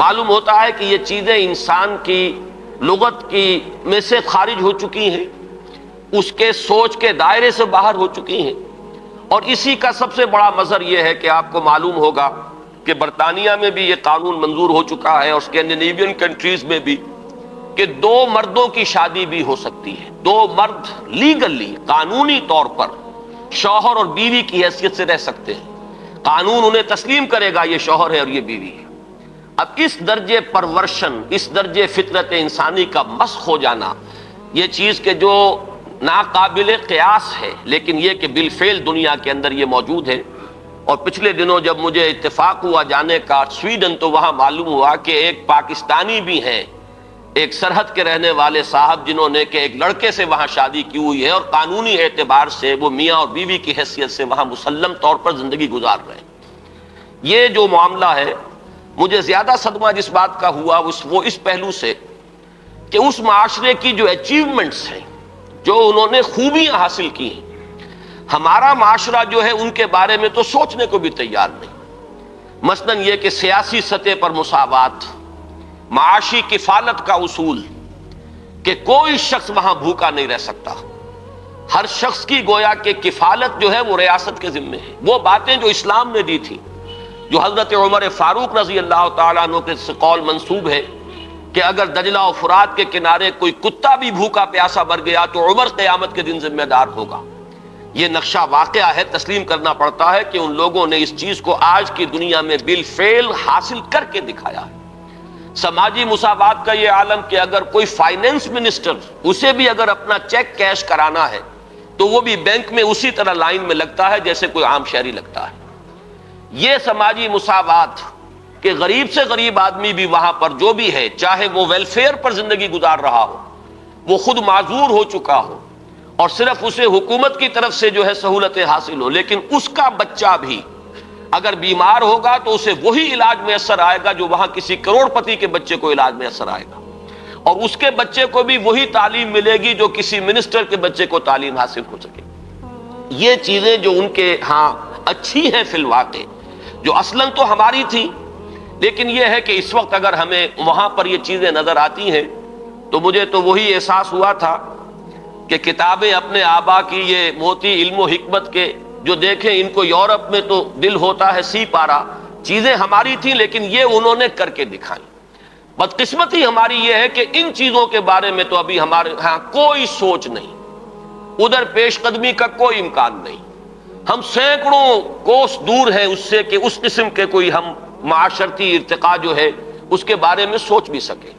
معلوم ہوتا ہے کہ یہ چیزیں انسان کی لغت کی میں سے خارج ہو چکی ہیں، اس کے سوچ کے دائرے سے باہر ہو چکی ہیں۔ اور اسی کا سب سے بڑا مظہر یہ ہے کہ آپ کو معلوم ہوگا کہ برطانیہ میں بھی یہ قانون منظور ہو چکا ہے، اور اسکینڈینیوین کنٹریز میں بھی، کہ 2 مردوں کی شادی بھی ہو سکتی ہے۔ 2 مرد لیگلی، قانونی طور پر شوہر اور بیوی کی حیثیت سے رہ سکتے ہیں، قانون انہیں تسلیم کرے گا یہ شوہر ہے اور یہ بیوی ہے۔ اب اس درجے پرورشن، اس درجے فطرت انسانی کا مسخ ہو جانا، یہ چیز کہ جو ناقابل قیاس ہے، لیکن یہ کہ بالفعل دنیا کے اندر یہ موجود ہے۔ اور پچھلے دنوں جب مجھے اتفاق ہوا جانے کا سویڈن، تو وہاں معلوم ہوا کہ ایک پاکستانی بھی ہیں، ایک سرحد کے رہنے والے صاحب، جنہوں نے کہ ایک لڑکے سے وہاں شادی کی ہوئی ہے، اور قانونی اعتبار سے وہ میاں اور بیوی کی حیثیت سے وہاں مسلم طور پر زندگی گزار رہے ہیں۔ یہ جو معاملہ ہے، مجھے زیادہ صدمہ جس بات کا ہوا وہ اس پہلو سے کہ اس معاشرے کی جو اچیومنٹس ہیں، جو انہوں نے خوبیاں حاصل کی ہیں، ہمارا معاشرہ جو ہے ان کے بارے میں تو سوچنے کو بھی تیار نہیں۔ مثلا یہ کہ سیاسی سطح پر مساوات، معاشی کفالت کا اصول، کہ کوئی شخص وہاں بھوکا نہیں رہ سکتا، ہر شخص کی گویا کہ کفالت جو ہے وہ ریاست کے ذمے ہے۔ وہ باتیں جو اسلام نے دی تھی، جو حضرت عمر فاروق رضی اللہ تعالیٰ عنہ کے قول منسوب ہے کہ اگر دجلہ و فرات کے کنارے کوئی کتا بھی بھوکا پیاسا مر گیا تو عمر قیامت کے دن ذمہ دار ہوگا، یہ نقشہ واقعہ ہے، تسلیم کرنا پڑتا ہے کہ ان لوگوں نے اس چیز کو آج کی دنیا میں بالفعل حاصل کر کے دکھایا ہے۔ سماجی مساوات کا یہ عالم کہ اگر کوئی فائنینس منسٹر، اسے بھی اگر اپنا چیک کیش کرانا ہے تو وہ بھی بینک میں اسی طرح لائن میں لگتا ہے جیسے کوئی عام شہری لگتا ہے۔ یہ سماجی مساوات کہ غریب سے غریب آدمی بھی وہاں پر جو بھی ہے، چاہے وہ ویلفیئر پر زندگی گزار رہا ہو، وہ خود معذور ہو چکا ہو اور صرف اسے حکومت کی طرف سے جو ہے سہولتیں حاصل ہو، لیکن اس کا بچہ بھی اگر بیمار ہوگا تو اسے وہی علاج میسر آئے گا جو وہاں کسی کروڑ پتی کے بچے کو علاج میسر آئے گا، اور اس کے بچے کو بھی وہی تعلیم ملے گی جو کسی منسٹر کے بچے کو تعلیم حاصل ہو سکے۔ یہ چیزیں جو ان کے ہاں اچھی ہیں فی الواقع، جو اصلاً تو ہماری تھی، لیکن یہ ہے کہ اس وقت اگر ہمیں وہاں پر یہ چیزیں نظر آتی ہیں تو مجھے تو وہی احساس ہوا تھا کہ کتابیں اپنے آبا کی یہ موتی علم و حکمت کے جو دیکھیں، ان کو یورپ میں تو دل ہوتا ہے سی پارا، چیزیں ہماری تھیں لیکن یہ انہوں نے کر کے دکھائیں۔ بدقسمتی ہماری یہ ہے کہ ان چیزوں کے بارے میں تو ابھی ہمارے ہاں کوئی سوچ نہیں، ادھر پیش قدمی کا کوئی امکان نہیں۔ ہم سینکڑوں کوس دور ہیں اس سے کہ اس قسم کے کوئی ہم معاشرتی ارتقاء جو ہے اس کے بارے میں سوچ بھی سکیں،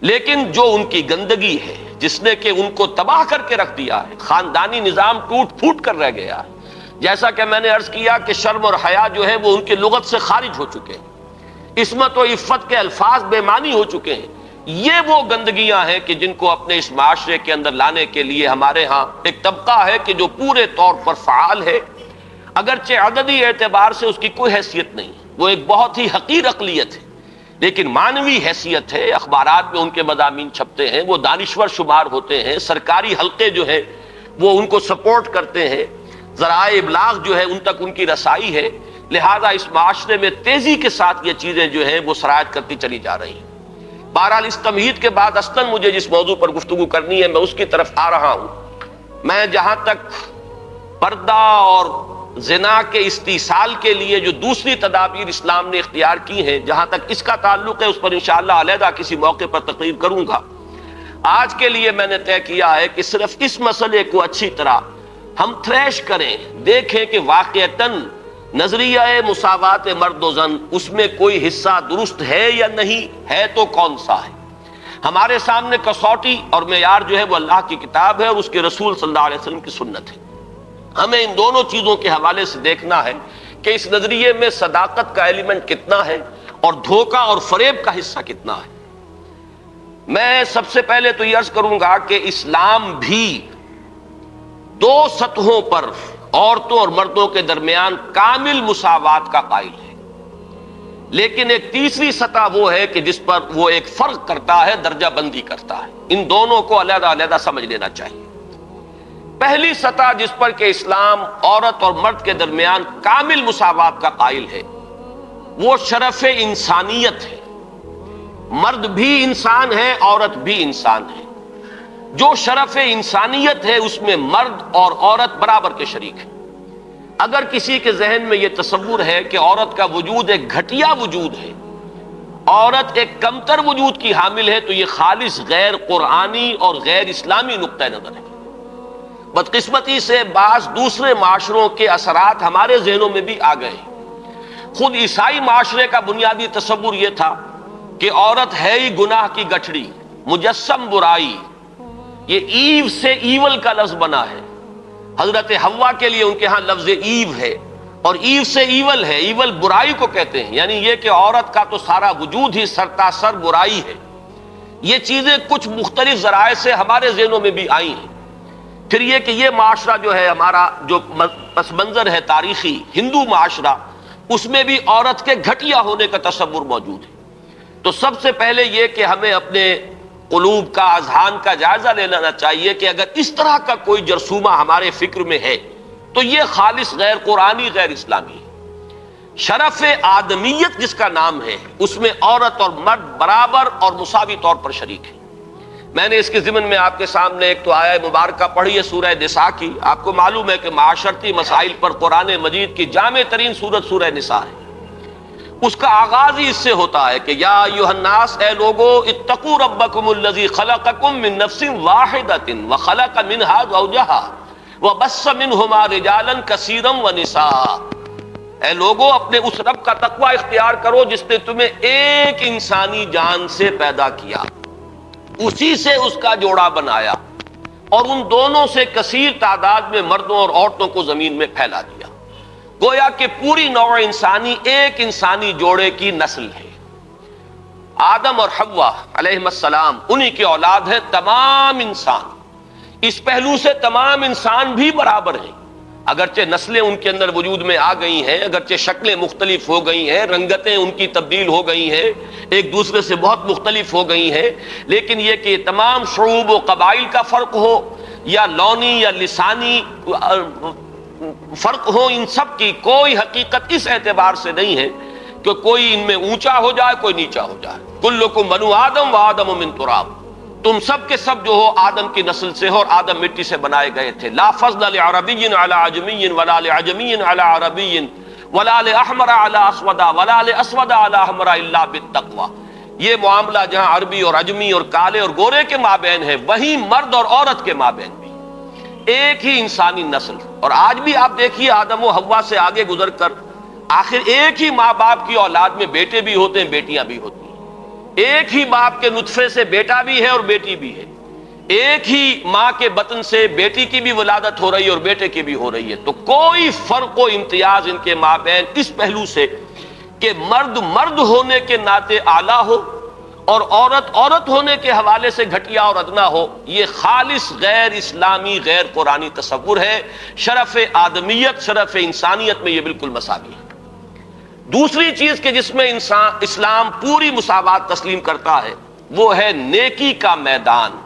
لیکن جو ان کی گندگی ہے جس نے کہ ان کو تباہ کر کے رکھ دیا ہے، خاندانی نظام ٹوٹ پھوٹ کر رہ گیا ہے، جیسا کہ میں نے عرض کیا کہ شرم اور حیا جو ہے وہ ان کی لغت سے خارج ہو چکے ہیں، عصمت و عفت کے الفاظ بے معنی ہو چکے ہیں۔ یہ وہ گندگیاں ہیں کہ جن کو اپنے اس معاشرے کے اندر لانے کے لیے ہمارے ہاں ایک طبقہ ہے کہ جو پورے طور پر فعال ہے، اگرچہ عددی اعتبار سے اس کی کوئی حیثیت نہیں، وہ ایک بہت ہی حقیر اقلیت ہے، لیکن معنوی حیثیت ہے۔ اخبارات میں ان کے مضامین چھپتے ہیں، وہ دانشور شمار ہوتے ہیں، سرکاری حلقے جو ہیں وہ ان کو سپورٹ کرتے ہیں، ذرائع ابلاغ جو ہے ان تک ان کی رسائی ہے، لہذا اس معاشرے میں تیزی کے ساتھ یہ چیزیں جو ہیں وہ سرایت کرتی چلی جا رہی ہیں۔ بہرحال اس تمہید کے بعد اصلاً مجھے جس موضوع پر گفتگو کرنی ہے میں اس کی طرف آ رہا ہوں۔ میں جہاں تک پردہ اور زنا کے استیصال کے لیے جو دوسری تدابیر اسلام نے اختیار کی ہیں، جہاں تک اس کا تعلق ہے اس پر انشاءاللہ علیحدہ کسی موقع پر تقریر کروں گا۔ آج کے لیے میں نے طے کیا ہے کہ صرف اس مسئلے کو اچھی طرح ہم تھریش کریں، دیکھیں کہ واقعتاً نظریہ مساوات مرد و زن اس میں کوئی حصہ درست ہے یا نہیں ہے، تو کون سا ہے۔ ہمارے سامنے کسوٹی اور معیار جو ہے وہ اللہ کی کتاب ہے اور اس کے رسول صلی اللہ علیہ وسلم کی سنت ہے۔ ہمیں ان دونوں چیزوں کے حوالے سے دیکھنا ہے کہ اس نظریے میں صداقت کا ایلیمنٹ کتنا ہے اور دھوکہ اور فریب کا حصہ کتنا ہے۔ میں سب سے پہلے تو یہ عرض کروں گا کہ اسلام بھی 2 سطحوں پر عورتوں اور مردوں کے درمیان کامل مساوات کا قائل ہے، لیکن ایک تیسری سطح وہ ہے کہ جس پر وہ ایک فرق کرتا ہے، درجہ بندی کرتا ہے۔ ان دونوں کو علیحدہ علیحدہ سمجھ لینا چاہیے۔ پہلی سطح جس پر کہ اسلام عورت اور مرد کے درمیان کامل مساوات کا قائل ہے، وہ شرف انسانیت ہے، مرد بھی انسان ہے، عورت بھی انسان ہے۔ جو شرف انسانیت ہے اس میں مرد اور عورت برابر کے شریک ہیں۔ اگر کسی کے ذہن میں یہ تصور ہے کہ عورت کا وجود ایک گھٹیا وجود ہے، عورت ایک کمتر وجود کی حامل ہے، تو یہ خالص غیر قرآنی اور غیر اسلامی نقطہ نظر ہے۔ بدقسمتی سے بعض دوسرے معاشروں کے اثرات ہمارے ذہنوں میں بھی آ گئے۔ خود عیسائی معاشرے کا بنیادی تصور یہ تھا کہ عورت ہے ہی گناہ کی گٹھڑی، مجسم برائی۔ یہ ایو سے ایول کا لفظ بنا ہے۔ حضرت حوا کے لیے ان کے ہاں لفظ ایو ہے، اور ایو سے ایول ہے، ایول برائی کو کہتے ہیں، یعنی یہ کہ عورت کا تو سارا وجود ہی سرتاسر برائی ہے۔ یہ چیزیں کچھ مختلف ذرائع سے ہمارے ذہنوں میں بھی آئی ہیں۔ پھر یہ کہ یہ معاشرہ جو ہے ہمارا، جو پس منظر ہے تاریخی ہندو معاشرہ، اس میں بھی عورت کے گھٹیا ہونے کا تصور موجود ہے۔ تو سب سے پہلے یہ کہ ہمیں اپنے قلوب کا، اذہان کا جائزہ لے لینا چاہیے کہ اگر اس طرح کا کوئی جرثومہ ہمارے فکر میں ہے تو یہ خالص غیر قرآنی، غیر اسلامی ہے۔ شرف آدمیت جس کا نام ہے، اس میں عورت اور مرد برابر اور مساوی طور پر شریک ہیں۔ میں نے اس کے ضمن میں آپ کے سامنے ایک تو آیہ مبارکہ پڑھی ہے سورہ نساء کی۔ آپ کو معلوم ہے کہ معاشرتی مسائل پر قرآن مجید کی جامع ترین سورت سورہ نساء ہے۔ اس کا آغاز ہی اس سے ہوتا ہے کہ یا ایھا الناس، اے لوگو، اتقوا ربکم الذی خلقکم من نفس واحدۃ وخلق منہا زوجہا وبث منہما رجالا کثیرا ونساء۔ اے لوگو، اپنے اس رب کا تقوی اختیار کرو جس نے تمہیں ایک انسانی جان سے پیدا کیا، اسی سے اس کا جوڑا بنایا، اور ان دونوں سے کثیر تعداد میں مردوں اور عورتوں کو زمین میں پھیلا دیا۔ گویا کہ پوری نوع انسانی ایک انسانی جوڑے کی نسل ہے۔ آدم اور حوا علیہ السلام انہی کی اولاد ہے تمام انسان۔ اس پہلو سے تمام انسان بھی برابر ہیں، اگرچہ نسلیں ان کے اندر وجود میں آ گئی ہیں، اگرچہ شکلیں مختلف ہو گئی ہیں، رنگتیں ان کی تبدیل ہو گئی ہیں، ایک دوسرے سے بہت مختلف ہو گئی ہیں، لیکن یہ کہ تمام شعوب و قبائل کا فرق ہو یا لونی یا لسانی فرق ہو، ان سب کی کوئی حقیقت اس اعتبار سے نہیں ہے کہ کوئی ان میں اونچا ہو جائے، کوئی نیچا ہو جائے۔ کلکم بنو آدم و آدم من تراب، تم سب کے سب جو ہو آدم کی نسل سے ہو، اور آدم مٹی سے بنائے گئے تھے۔ لا فضل لعربی علی عجمی ولا لعجمی علی عربی ولا لاحمر علی اسود ولا لاسود علی احمر الا بالتقوی۔ یہ معاملہ جہاں عربی اور عجمی اور کالے اور گورے کے مابین ہے، وہیں مرد اور عورت کے مابین بھی ایک ہی انسانی نسل۔ اور آج بھی آپ دیکھیے آدم و حوا سے آگے گزر کر آخر ایک ہی ماں باپ کی اولاد میں بیٹے بھی ہوتے ہیں، بیٹیاں بھی ہوتی ہیں۔ ایک ہی باپ کے نطفے سے بیٹا بھی ہے اور بیٹی بھی ہے۔ ایک ہی ماں کے بطن سے بیٹی کی بھی ولادت ہو رہی ہے اور بیٹے کی بھی ہو رہی ہے۔ تو کوئی فرق و امتیاز ان کے مابین اس پہلو سے کہ مرد مرد ہونے کے ناطے اعلیٰ ہو اور عورت عورت ہونے کے حوالے سے گھٹیا اور ادنا ہو، یہ خالص غیر اسلامی، غیر قرآنی تصور ہے۔ شرف آدمیت، شرف انسانیت میں یہ بالکل مساوی ہے۔ دوسری چیز کہ جس میں اسلام پوری مساوات تسلیم کرتا ہے، وہ ہے نیکی کا میدان،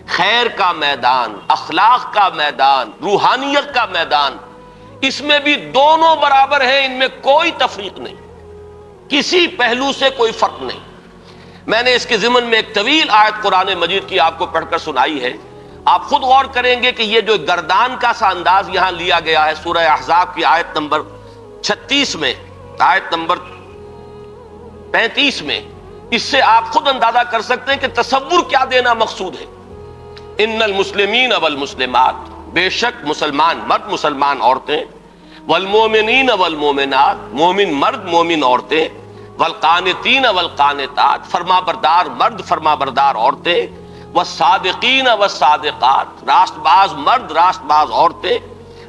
خیر کا میدان، اخلاق کا میدان، روحانیت کا میدان۔ اس میں بھی دونوں برابر ہیں، ان میں کوئی تفریق نہیں، کسی پہلو سے کوئی فرق نہیں۔ میں نے اس کے ضمن میں ایک طویل آیت قرآن مجید کی آپ کو پڑھ کر سنائی ہے۔ آپ خود غور کریں گے کہ یہ جو گردان کا سا انداز یہاں لیا گیا ہے سورہ احزاب کی آیت نمبر 36 میں، آیت نمبر 35 میں، اس سے آپ خود اندازہ کر سکتے ہیں کہ تصور کیا دینا مقصود ہے۔ ان المسلمین والمسلمات، بے شک مسلمان مرد مسلمان عورتیں، والمومنین والمومنات، مومن مرد مومن عورتیں، والقانتین والقانتات، فرما بردار مرد فرما بردار عورتیں، والصادقین والصادقات، راست باز مرد راست باز عورتیں،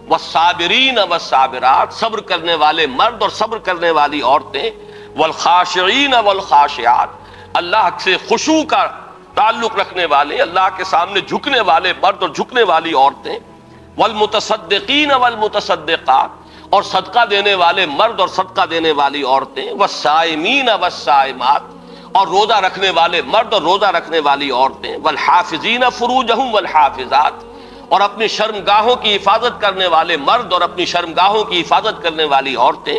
والصابرین والصابرات، صبر کرنے والے مرد اور صبر کرنے والی عورتیں، والخاشعین والخاشعات، اللہ سے خشوع کا تعلق رکھنے والے، اللہ کے سامنے جھکنے والے مرد اور جھکنے والی عورتیں، والمتصدقین والمتصدقات، اور صدقہ دینے والے مرد اور صدقہ دینے والی عورتیں، والصائمین والصائمات، اور روزہ رکھنے والے مرد اور روزہ رکھنے والی عورتیں، والحافظین فروجہم والحافظات، اور اپنی شرمگاہوں کی حفاظت کرنے والے مرد اور اپنی شرمگاہوں کی حفاظت کرنے والی عورتیں،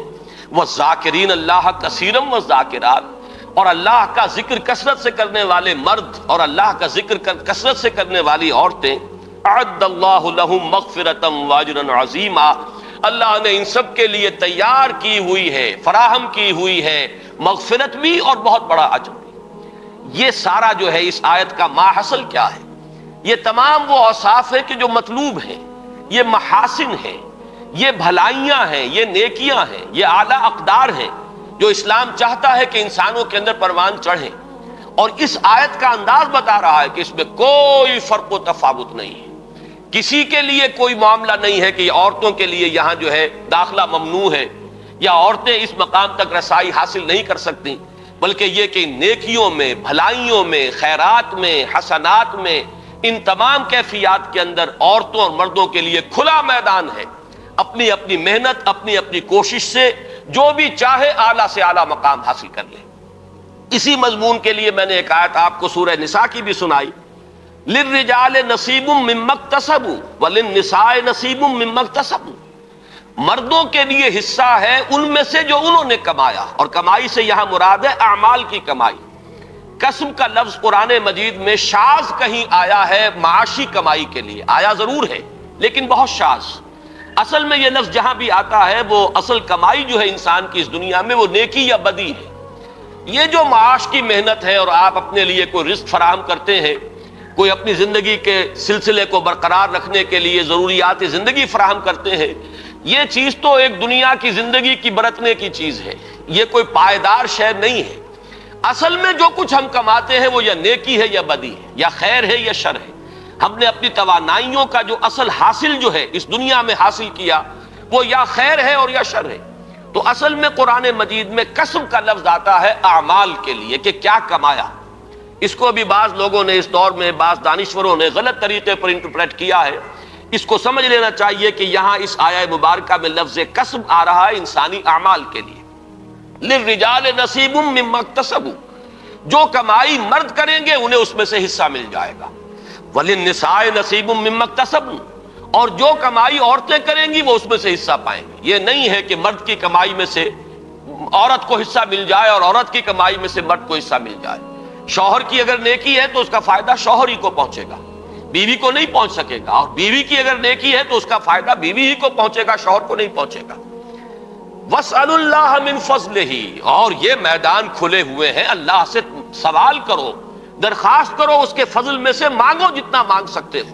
والذاکرین اللہ کثیرا والذاکرات، اور اللہ کا ذکر کثرت سے کرنے والے مرد اور اللہ کا ذکر کثرت سے کرنے والی عورتیں، اعد اللہ لہم مغفرۃ واجرا عظیما، اللہ نے ان سب کے لیے تیار کی ہوئی ہے، فراہم کی ہوئی ہے مغفرت بھی اور بہت بڑا اجر بھی۔ یہ سارا جو ہے اس آیت کا ماحصل کیا ہے؟ یہ تمام وہ اوصاف ہیں کہ جو مطلوب ہیں، یہ محاسن ہیں، یہ بھلائیاں ہیں، یہ نیکیاں ہیں، یہ اعلیٰ اقدار ہیں جو اسلام چاہتا ہے کہ انسانوں کے اندر پروان چڑھیں، اور اس آیت کا انداز بتا رہا ہے کہ اس میں کوئی فرق و تفاوت نہیں ہے، کسی کے لیے کوئی معاملہ نہیں ہے کہ عورتوں کے لیے یہاں جو ہے داخلہ ممنوع ہے یا عورتیں اس مقام تک رسائی حاصل نہیں کر سکتی، بلکہ یہ کہ نیکیوں میں، بھلائیوں میں، خیرات میں، حسنات میں، ان تمام کیفیات کے اندر عورتوں اور مردوں کے لیے کھلا میدان ہے، اپنی اپنی محنت، اپنی اپنی کوشش سے جو بھی چاہے اعلیٰ سے اعلیٰ مقام حاصل کر لے۔ اسی مضمون کے لیے میں نے ایک آیت آپ کو سورہ نساء کی بھی سنائی، للرجال نصیب مما اکتسبوا وللنساء نصیب مما اکتسبوا، مردوں کے لیے حصہ ہے ان میں سے جو انہوں نے کمایا، اور کمائی سے یہاں مراد ہے اعمال کی کمائی۔ کسب کا لفظ قرآن مجید میں شاذ کہیں آیا ہے معاشی کمائی کے لیے، آیا ضرور ہے لیکن بہت شاذ۔ اصل میں یہ لفظ جہاں بھی آتا ہے وہ اصل کمائی جو ہے انسان کی اس دنیا میں وہ نیکی یا بدی ہے۔ یہ جو معاش کی محنت ہے اور آپ اپنے لیے کوئی رزق فراہم کرتے ہیں، کوئی اپنی زندگی کے سلسلے کو برقرار رکھنے کے لیے ضروریات زندگی فراہم کرتے ہیں، یہ چیز تو ایک دنیا کی زندگی کی برتنے کی چیز ہے، یہ کوئی پائیدار شے نہیں ہے۔ اصل میں جو کچھ ہم کماتے ہیں وہ یا نیکی ہے یا بدی ہے، یا خیر ہے یا شر ہے۔ ہم نے اپنی توانائیوں کا جو اصل حاصل جو ہے اس دنیا میں حاصل کیا وہ یا خیر ہے اور یا شر ہے۔ تو اصل میں قرآن مجید میں کسب کا لفظ آتا ہے اعمال کے لیے کہ کیا کمایا۔ اس کو بھی بعض لوگوں نے اس دور میں، بعض دانشوروں نے غلط طریقے پر انٹرپریٹ کیا ہے۔ اس کو سمجھ لینا چاہیے کہ یہاں اس آیہ مبارکہ میں لفظ کسب آ رہا ہے انسانی اعمال کے لیے۔ للرجال نصیب مما اکتسبوا، جو کمائی مرد کریں گے انہیں اس میں سے حصہ مل جائے گا۔ وللنساء نصیب مما اکتسبن، اور جو کمائی عورتیں کریں گی وہ اس میں سے حصہ پائیں گی۔ یہ نہیں ہے کہ مرد کی کمائی میں سے عورت کو حصہ مل جائے اور عورت کی کمائی میں سے مرد کو حصہ مل جائے۔ شوہر کی اگر نیکی ہے تو اس کا فائدہ شوہر ہی کو پہنچے گا، بیوی کو نہیں پہنچ سکے گا، اور بیوی کی اگر نیکی ہے تو اس کا فائدہ بیوی ہی کو پہنچے گا، شوہر کو نہیں پہنچے گا۔ وَاسْأَلُوا اللَّهَ مِن فَضْلِهِ، اور یہ میدان کھلے ہوئے ہیں، اللہ سے سوال کرو، درخواست کرو اس کے فضل میں سے، مانگو جتنا مانگ سکتے ہو۔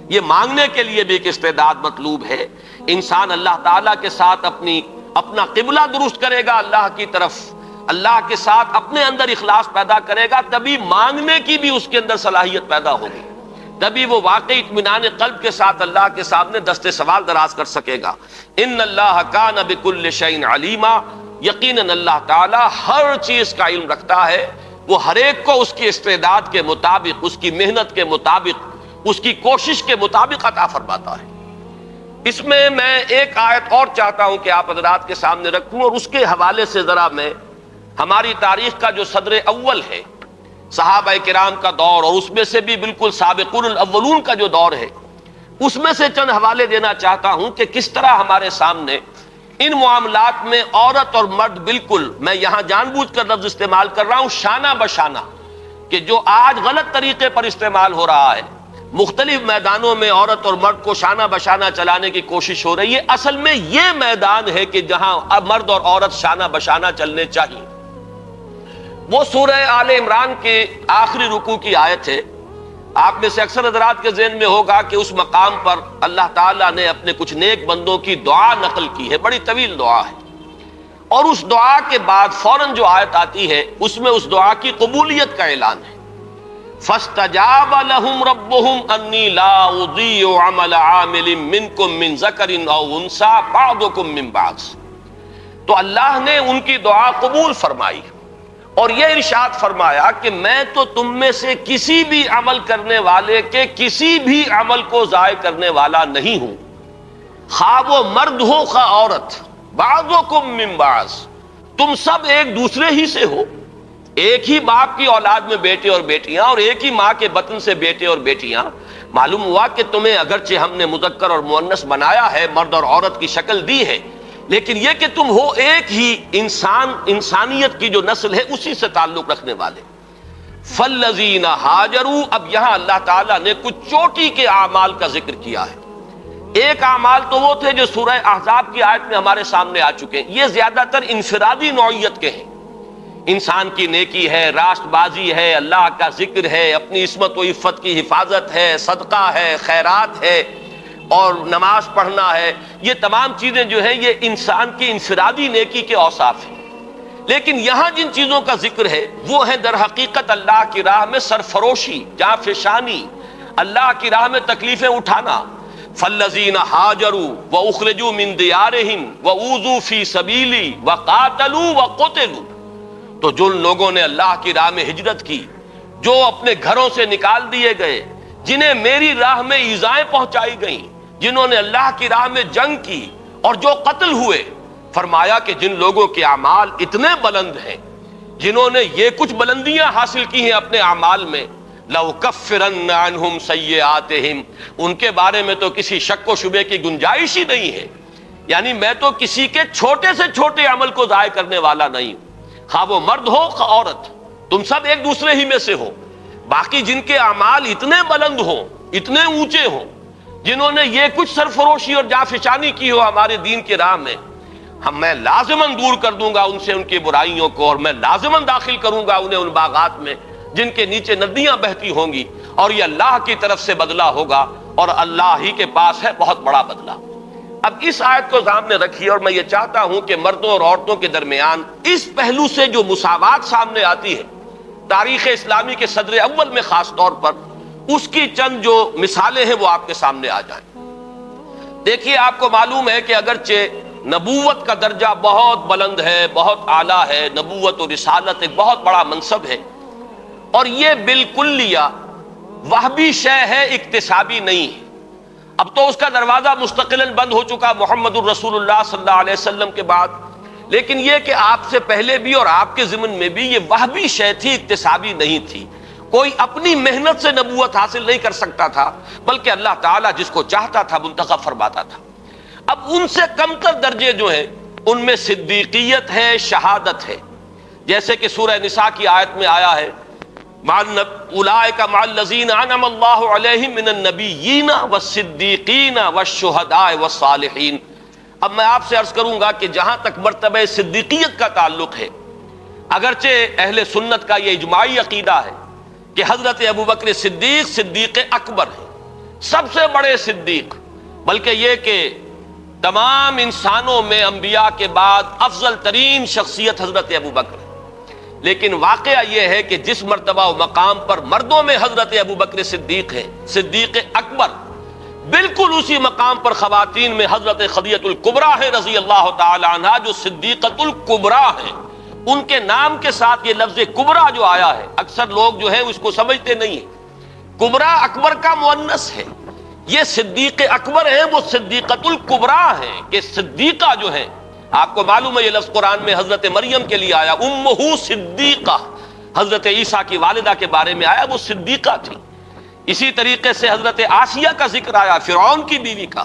یہ مانگنے کے لیے بھی ایک استعداد مطلوب ہے۔ انسان اللہ تعالیٰ کے ساتھ اپنا قبلہ درست کرے گا اللہ کی طرف، اللہ کے ساتھ اپنے اندر اخلاص پیدا کرے گا، تبھی مانگنے کی بھی اس کے اندر صلاحیت پیدا ہوگی، تبھی وہ واقعی اطمینان قلب کے ساتھ اللہ کے سامنے دست سوال دراز کر سکے گا۔ ان اللہ کان بکل شیء علیما، یقیناً اللہ تعالیٰ ہر چیز کا علم رکھتا ہے، وہ ہر ایک کو اس کی استعداد کے مطابق، اس کی محنت کے مطابق، اس کی کوشش کے مطابق عطا فرماتا ہے۔ اس میں ایک آیت اور چاہتا ہوں کہ آپ حضرات کے سامنے رکھوں، اور اس کے حوالے سے ذرا میں ہماری تاریخ کا جو صدر اول ہے، صحابہ کرام کا دور، اور اس میں سے بھی بالکل سابقون الاولون کا جو دور ہے، اس میں سے چند حوالے دینا چاہتا ہوں کہ کس طرح ہمارے سامنے ان معاملات میں عورت اور مرد بالکل، میں یہاں جان بوجھ کر لفظ استعمال کر رہا ہوں شانہ بشانہ، کہ جو آج غلط طریقے پر استعمال ہو رہا ہے، مختلف میدانوں میں عورت اور مرد کو شانہ بشانہ چلانے کی کوشش ہو رہی ہے، اصل میں یہ میدان ہے کہ جہاں اب مرد اور عورت شانہ بشانہ چلنے چاہیے۔ وہ سورہ آل عمران کے آخری رکوع کی آیت ہے، آپ میں سے اکثر حضرات کے ذہن میں ہوگا کہ اس مقام پر اللہ تعالیٰ نے اپنے کچھ نیک بندوں کی دعا نقل کی ہے، بڑی طویل دعا ہے، اور اس دعا کے بعد فوراً جو آیت آتی ہے اس میں اس دعا کی قبولیت کا اعلان ہے۔ فَاسْتَجَابَ لَهُمْ رَبُّهُمْ أَنِّي لَا أُضِيعُ عَمَلَ عَامِلٍ مِّنكُم مِّن ذَكَرٍ أَوْ أُنثَىٰ بَعْضُكُم مِّن بَعْضٍ، تو اللہ نے ان کی دعا قبول فرمائی اور یہ ارشاد فرمایا کہ میں تو تم میں سے کسی بھی عمل کرنے والے کے کسی بھی عمل کو ضائع کرنے والا نہیں ہوں، خواہ وہ مرد ہو خواہ عورت، بعضکم من بعض، تم سب ایک دوسرے ہی سے ہو، ایک ہی باپ کی اولاد میں بیٹے اور بیٹیاں، اور ایک ہی ماں کے بطن سے بیٹے اور بیٹیاں۔ معلوم ہوا کہ تمہیں اگرچہ ہم نے مذکر اور مؤنث بنایا ہے، مرد اور عورت کی شکل دی ہے، لیکن یہ کہ تم ہو ایک ہی انسان، انسانیت کی جو نسل ہے اسی سے تعلق رکھنے والے۔ فالذین ہاجروا، اب یہاں اللہ تعالیٰ نے کچھ چوٹی کے اعمال کا ذکر کیا ہے۔ ایک اعمال تو وہ تھے جو سورہ احزاب کی آیت میں ہمارے سامنے آ چکے ہیں، یہ زیادہ تر انفرادی نوعیت کے ہیں۔ انسان کی نیکی ہے، راست بازی ہے، اللہ کا ذکر ہے، اپنی عصمت و عفت کی حفاظت ہے، صدقہ ہے، خیرات ہے اور نماز پڑھنا ہے۔ یہ تمام چیزیں جو ہیں یہ انسان کی انفرادی نیکی کے اوصاف ہیں۔ لیکن یہاں جن چیزوں کا ذکر ہے وہ ہے در حقیقت اللہ کی راہ میں سرفروشی، جانفشانی، اللہ کی راہ میں تکلیفیں اٹھانا۔ فالذین ہاجروا واخرجوا من دیارہم واوذوا فی سبیلی وقاتلوا وقتلوا، تو جن لوگوں نے اللہ کی راہ میں ہجرت کی، جو اپنے گھروں سے نکال دیے گئے، جنہیں میری راہ میں ایذائیں پہنچائی گئیں، جنہوں نے اللہ کی راہ میں جنگ کی اور جو قتل ہوئے، فرمایا کہ جن لوگوں کے اعمال اتنے بلند ہیں، جنہوں نے یہ کچھ بلندیاں حاصل کی ہیں اپنے اعمال میں، لَأُكَفِّرَنَّ عَنْهُمْ سَيِّئَاتِهِمْ، ان کے بارے میں تو کسی شک و شبے کی گنجائش ہی نہیں ہے۔ یعنی میں تو کسی کے چھوٹے سے چھوٹے عمل کو ضائع کرنے والا نہیں ہوں، خواہ وہ مرد ہو خواہ عورت، تم سب ایک دوسرے ہی میں سے ہو۔ باقی جن کے اعمال اتنے بلند ہوں، اتنے اونچے ہوں، جنہوں نے یہ کچھ سرفروشی اور جانفشانی کی ہو ہمارے دین کی راہ میں، میں لازماً دور کر دوں گا ان سے ان کی برائیوں کو، اور میں لازماً داخل کروں گا انہیں ان باغات میں جن کے نیچے ندیاں بہتی ہوں گی، اور یہ اللہ کی طرف سے بدلہ ہوگا، اور اللہ ہی کے پاس ہے بہت بڑا بدلہ۔ اب اس آیت کو سامنے رکھیے، اور میں یہ چاہتا ہوں کہ مردوں اور عورتوں کے درمیان اس پہلو سے جو مساوات سامنے آتی ہے تاریخ اسلامی کے صدر اول میں خاص طور پر، اس کی چند جو مثالیں ہیں وہ آپ کے سامنے آ جائیں۔ دیکھیے، آپ کو معلوم ہے کہ اگرچہ نبوت کا درجہ بہت بلند ہے، بہت اعلیٰ ہے، نبوت و رسالت ایک بہت بڑا منصب ہے، اور یہ بالکلیہ وہبی شے ہے، اکتسابی نہیں ہے۔ اب تو اس کا دروازہ مستقلاً بند ہو چکا محمد الرسول اللہ صلی اللہ علیہ وسلم کے بعد، لیکن یہ کہ آپ سے پہلے بھی اور آپ کے ضمن میں بھی یہ وہبی شے تھی، اکتسابی نہیں تھی۔ کوئی اپنی محنت سے نبوت حاصل نہیں کر سکتا تھا، بلکہ اللہ تعالیٰ جس کو چاہتا تھا منتخب فرماتا تھا۔ اب ان سے کم تر درجے جو ہیں ان میں صدیقیت ہے، شہادت ہے، جیسے کہ سورہ نساء کی آیت میں آیا ہے، اولئک مع الذین انعم اللہ علیہم من النبیین والصدیقین والشہداء والصالحین۔ اب میں آپ سے عرض کروں گا کہ جہاں تک مرتبہ صدیقیت کا تعلق ہے، اگرچہ اہل سنت کا یہ اجماعی عقیدہ ہے کہ حضرت ابوبکر صدیق صدیق اکبر ہیں، سب سے بڑے صدیق، بلکہ یہ کہ تمام انسانوں میں انبیاء کے بعد افضل ترین شخصیت حضرت ابوبکر ہے، لیکن واقعہ یہ ہے کہ جس مرتبہ و مقام پر مردوں میں حضرت ابوبکر صدیق ہے، صدیق اکبر، بالکل اسی مقام پر خواتین میں حضرت خدیجہ الکبریٰ ہے رضی اللہ تعالی عنہا، جو صدیقۃ الکبریٰ ہیں۔ ان کے نام کے ساتھ یہ لفظ کبریٰ جو آیا ہے، اکثر لوگ جو ہے اس کو سمجھتے نہیں ہیں، کبریٰ اکبر کا مؤنث ہے، یہ صدیق اکبر ہیں، وہ صدیقۃ الکبریٰ ہیں، کہ صدیقہ جو ہیں، آپ کو معلوم ہے یہ لفظ قرآن میں حضرت مریم کے لیے آیا، امہ صدیقہ، حضرت عیسیٰ کی والدہ کے بارے میں آیا، وہ صدیقہ تھی۔ اسی طریقے سے حضرت آسیہ کا ذکر آیا، فرعون کی بیوی کا۔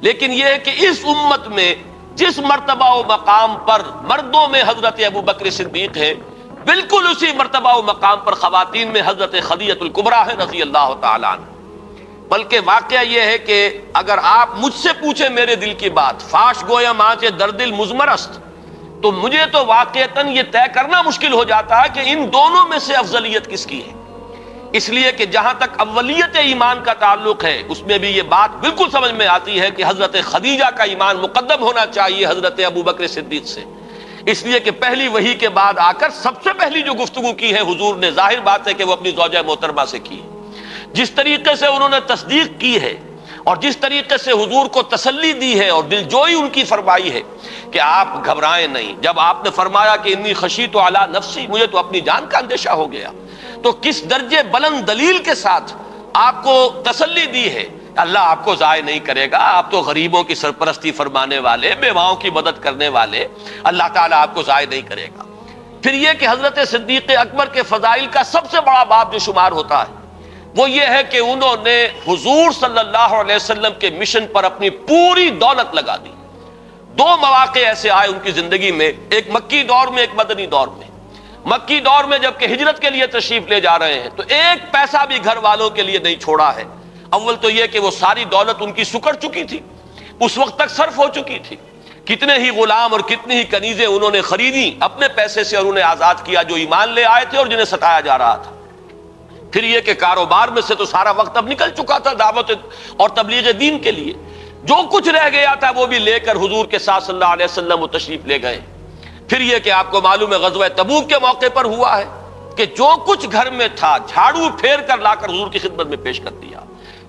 لیکن یہ ہے کہ اس امت میں جس مرتبہ و مقام پر مردوں میں حضرت ابوبکر صدیق ہے، بالکل اسی مرتبہ و مقام پر خواتین میں حضرت خدیجہ الکبریٰ ہے رضی اللہ تعالی عنہ۔ بلکہ واقعہ یہ ہے کہ اگر آپ مجھ سے پوچھیں میرے دل کی بات، فاش گویم آنچ در دل مضمر است، تو مجھے تو واقعتاً یہ طے کرنا مشکل ہو جاتا ہے کہ ان دونوں میں سے افضلیت کس کی ہے۔ اس لیے کہ جہاں تک اولیت ایمان کا تعلق ہے، اس میں بھی یہ بات بالکل سمجھ میں آتی ہے کہ حضرت خدیجہ کا ایمان مقدم ہونا چاہیے حضرت ابوبکر صدیق سے، اس لیے کہ پہلی وحی کے بعد آ کر سب سے پہلی جو گفتگو کی ہے حضور نے، ظاہر بات ہے کہ وہ اپنی زوجہ محترمہ سے کی ہے۔ جس طریقے سے انہوں نے تصدیق کی ہے اور جس طریقے سے حضور کو تسلی دی ہے اور دلجوئی ان کی فرمائی ہے کہ آپ گھبرائیں نہیں، جب آپ نے فرمایا کہ انی خشیت علی نفسی، مجھے تو اپنی جان کا اندیشہ ہو گیا، تو کس درجے بلند دلیل کے ساتھ آپ کو تسلی دی ہے۔ اللہ آپ کو ضائع نہیں کرے گا، آپ تو غریبوں کی سرپرستی فرمانے والے، بیواؤں کی مدد کرنے والے، اللہ تعالیٰ آپ کو ضائع نہیں کرے گا۔ پھر یہ کہ حضرت صدیق اکبر کے فضائل کا سب سے بڑا باب جو شمار ہوتا ہے وہ یہ ہے کہ انہوں نے حضور صلی اللہ علیہ وسلم کے مشن پر اپنی پوری دولت لگا دی، دو مواقع ایسے آئے ان کی زندگی میں، ایک مکی دور میں، ایک مدنی دور میں۔ مکی دور میں جب کہ ہجرت کے لیے تشریف لے جا رہے ہیں تو ایک پیسہ بھی گھر والوں کے لیے نہیں چھوڑا ہے۔ اول تو یہ کہ وہ ساری دولت ان کی سکڑ چکی تھی، اس وقت تک صرف ہو چکی تھی، کتنے ہی غلام اور کتنی ہی کنیزیں انہوں نے خریدی اپنے پیسے سے اور انہیں آزاد کیا جو ایمان لے آئے تھے اور جنہیں ستایا جا رہا تھا۔ پھر یہ کہ کاروبار میں سے تو سارا وقت اب نکل چکا تھا دعوت اور تبلیغ دین کے لیے، جو کچھ رہ گیا تھا وہ بھی لے کر حضور کے ساتھ صلی اللہ علیہ وسلم وہ تشریف لے گئے۔ پھر یہ کہ آپ کو معلوم ہے غزوہ تبوک کے موقع پر ہوا ہے کہ جو کچھ گھر میں تھا جھاڑو پھیر کر لا کر حضور کی خدمت میں پیش کر دیا۔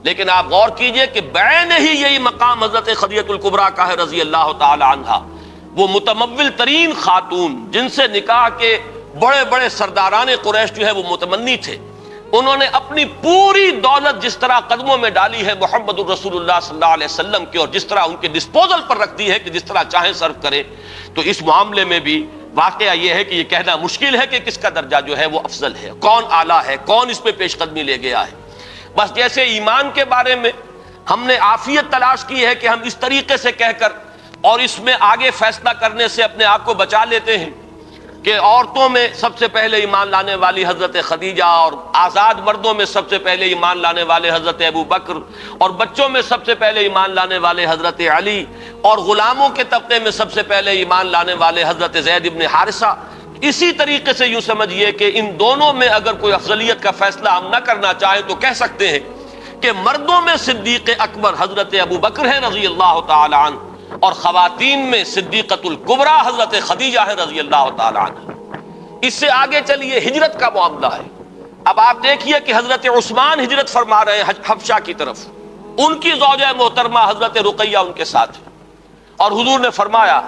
لیکن آپ غور کیجئے کہ بعین ہی یہی مقام حضرت خدیجہ الکبریٰ کا ہے رضی اللہ تعالی عنہا، وہ متمول ترین خاتون جن سے نکاح کے بڑے بڑے سرداران قریش جو ہے وہ متمنی تھے، انہوں نے اپنی پوری دولت جس طرح قدموں میں ڈالی ہے محمد الرسول اللہ صلی اللہ علیہ وسلم کی، اور جس طرح ان کے ڈسپوزل پر رکھ دی ہے کہ جس طرح چاہیں صرف کریں، تو اس معاملے میں بھی واقعہ یہ ہے کہ یہ کہنا مشکل ہے کہ کس کا درجہ جو ہے وہ افضل ہے، کون اعلیٰ ہے، کون اس پہ پیش قدمی لے گیا ہے۔ بس جیسے ایمان کے بارے میں ہم نے عافیت تلاش کی ہے کہ ہم اس طریقے سے کہہ کر اور اس میں آگے فیصلہ کرنے سے اپنے آپ کو بچا لیتے ہیں کہ عورتوں میں سب سے پہلے ایمان لانے والی حضرت خدیجہ، اور آزاد مردوں میں سب سے پہلے ایمان لانے والے حضرت ابو بکر، اور بچوں میں سب سے پہلے ایمان لانے والے حضرت علی، اور غلاموں کے طبقے میں سب سے پہلے ایمان لانے والے حضرت زید ابن حارثہ۔ اسی طریقے سے یوں سمجھیے کہ ان دونوں میں اگر کوئی افضلیت کا فیصلہ ہم نہ کرنا چاہیں تو کہہ سکتے ہیں کہ مردوں میں صدیق اکبر حضرت ابو بکر ہے رضی اللہ تعالی عنہ، اور خواتین میں صدیقۃ الکبریٰ حضرت خدیجہ ہے رضی اللہ تعالی عنہ۔ اس سے آگے چلیے ہجرت کا معاملہ ہے۔ اب آپ دیکھیے کہ حضرت عثمان ہجرت فرما رہے ہیں حبشہ کی طرف، ان کی زوجہ محترمہ حضرت رقیہ ان کے ساتھ ہے، اور حضور نے فرمایا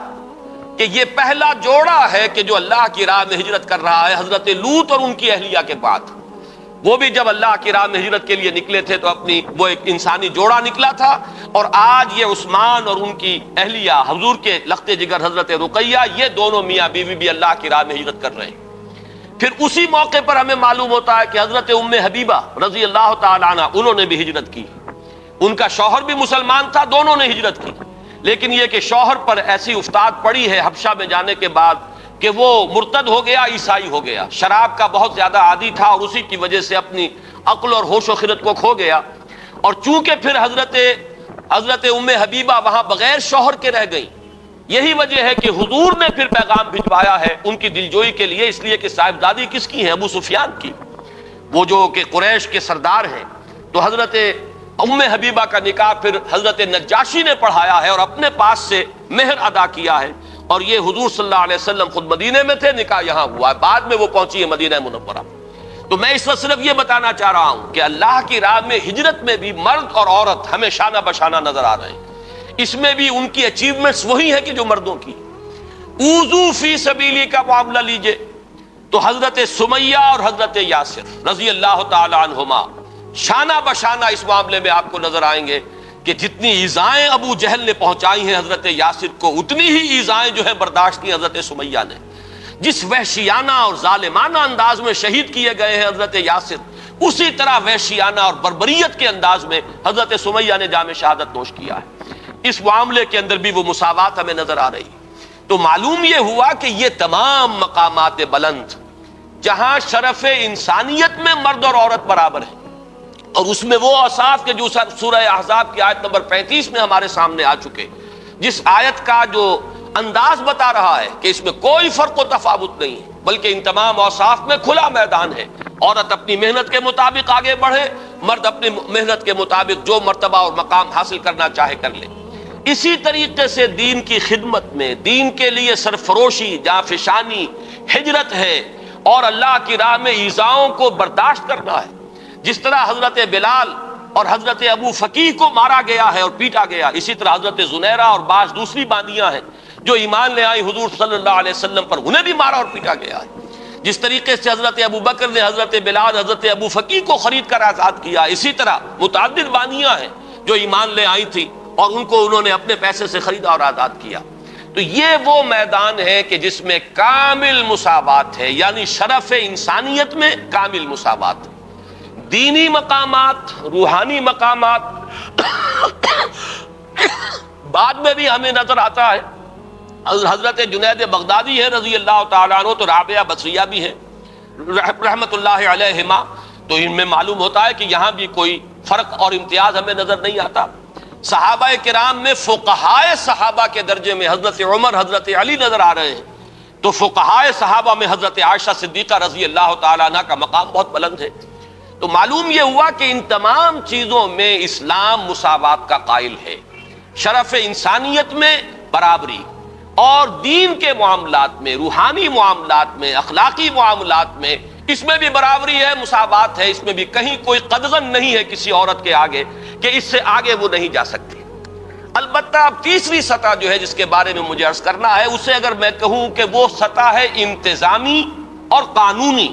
کہ یہ پہلا جوڑا ہے کہ جو اللہ کی راہ میں ہجرت کر رہا ہے حضرت لوط اور ان کی اہلیہ کے بعد۔ وہ بھی جب اللہ کی راہ میں ہجرت کے لیے نکلے تھے تو اپنی وہ ایک انسانی جوڑا نکلا تھا، اور آج یہ عثمان اور ان کی اہلیہ حضور کے لخت جگر حضرت رقیہ، یہ دونوں میاں بیوی بھی اللہ کی راہ میں ہجرت کر رہے ہیں۔ پھر اسی موقع پر ہمیں معلوم ہوتا ہے کہ حضرت ام حبیبہ رضی اللہ تعالی عنہ انہوں نے بھی ہجرت کی، ان کا شوہر بھی مسلمان تھا، دونوں نے ہجرت کی، لیکن یہ کہ شوہر پر ایسی افتاد پڑی ہے حبشہ میں جانے کے بعد کہ وہ مرتد ہو گیا، عیسائی ہو گیا، شراب کا بہت زیادہ عادی تھا اور اسی کی وجہ سے اپنی عقل اور ہوش و خرد کو کھو گیا، اور چونکہ پھر حضرت ام حبیبہ وہاں بغیر شوہر کے رہ گئیں، یہی وجہ ہے کہ حضور نے پھر پیغام بھجوایا ہے ان کی دلجوئی کے لیے، اس لیے کہ صاحبزادی کس کی ہے؟ ابو سفیان کی، وہ جو کہ قریش کے سردار ہیں۔ تو حضرت ام حبیبہ کا نکاح پھر حضرت نجاشی نے پڑھایا ہے اور اپنے پاس سے مہر ادا کیا ہے، اور یہ حضور صلی اللہ علیہ وسلم خود مدینے میں تھے، نکاح یہاں ہوا ہے، بعد میں وہ پہنچی ہے مدینہ منورہ۔ تو میں اس وقت صرف یہ بتانا چاہ رہا ہوں کہ اللہ کی راہ میں ہجرت میں بھی مرد اور عورت ہمیں شانہ بشانہ نظر آ رہے ہیں، اس میں بھی ان کی اچیومنٹس وہی ہیں کہ جو مردوں کی۔ اوذو فی سبیلی کا معاملہ لیجئے تو حضرت سمیہ اور حضرت یاسر رضی اللہ تعالی عنہما شانہ بشانہ اس معاملے میں آپ کو نظر آئیں گے کہ جتنی ایذائیں ابو جہل نے پہنچائی ہیں حضرت یاسر کو، اتنی ہی ایذائیں جو ہیں برداشت کی حضرت سمیہ نے۔ جس وحشیانہ اور ظالمانہ انداز میں شہید کیے گئے ہیں حضرت یاسر، اسی طرح وحشیانہ اور بربریت کے انداز میں حضرت سمیہ نے جام شہادت نوش کیا ہے۔ اس معاملے کے اندر بھی وہ مساوات ہمیں نظر آ رہی۔ تو معلوم یہ ہوا کہ یہ تمام مقامات بلند جہاں شرف انسانیت میں مرد اور عورت برابر ہیں، اور اس میں وہ اوصاف کے جو سورہ احزاب کی آیت نمبر 35 میں ہمارے سامنے آ چکے، جس آیت کا جو انداز بتا رہا ہے کہ اس میں کوئی فرق و تفاوت نہیں ہے، بلکہ ان تمام اوصاف میں کھلا میدان ہے۔ عورت اپنی محنت کے مطابق آگے بڑھے، مرد اپنی محنت کے مطابق جو مرتبہ اور مقام حاصل کرنا چاہے کر لے۔ اسی طریقے سے دین کی خدمت میں، دین کے لیے سرفروشی، جانفشانی، ہجرت ہے، اور اللہ کی راہ میں ایذاؤں کو برداشت کرنا ہے۔ جس طرح حضرت بلال اور حضرت ابو فقیہ کو مارا گیا ہے اور پیٹا گیا، اسی طرح حضرت زنیرہ اور بعض دوسری باندیاں ہیں جو ایمان لے آئی حضور صلی اللہ علیہ وسلم پر، انہیں بھی مارا اور پیٹا گیا ہے۔ جس طریقے سے حضرت ابو بکر نے حضرت بلال، حضرت ابو فقیہ کو خرید کر آزاد کیا، اسی طرح متعدد باندیاں ہیں جو ایمان لے آئی تھی اور ان کو انہوں نے اپنے پیسے سے خریدا اور آزاد کیا۔ تو یہ وہ میدان ہے کہ جس میں کامل مساوات ہے، یعنی شرف انسانیت میں کامل مساوات۔ دینی مقامات، روحانی مقامات بعد میں بھی ہمیں نظر آتا ہے حضرت جنید بغدادی ہے رضی اللہ تعالیٰ عنہ، تو رابعہ بصریہ بھی ہے رحمت اللہ علیہما، تو ان میں معلوم ہوتا ہے کہ یہاں بھی کوئی فرق اور امتیاز ہمیں نظر نہیں آتا۔ صحابہ کرام میں فقہائے صحابہ کے درجے میں حضرت عمر، حضرت علی نظر آ رہے ہیں، تو فقہائے صحابہ میں حضرت عائشہ صدیقہ رضی اللہ تعالیٰ عنہ کا مقام بہت بلند ہے۔ تو معلوم یہ ہوا کہ ان تمام چیزوں میں اسلام مساوات کا قائل ہے، شرف انسانیت میں برابری، اور دین کے معاملات میں، روحانی معاملات میں، اخلاقی معاملات میں اس میں بھی برابری ہے، مساوات ہے، اس میں بھی کہیں کوئی قدغن نہیں ہے کسی عورت کے آگے کہ اس سے آگے وہ نہیں جا سکتی۔ البتہ اب تیسری سطح جو ہے جس کے بارے میں مجھے عرض کرنا ہے، اسے اگر میں کہوں کہ وہ سطح ہے انتظامی اور قانونی،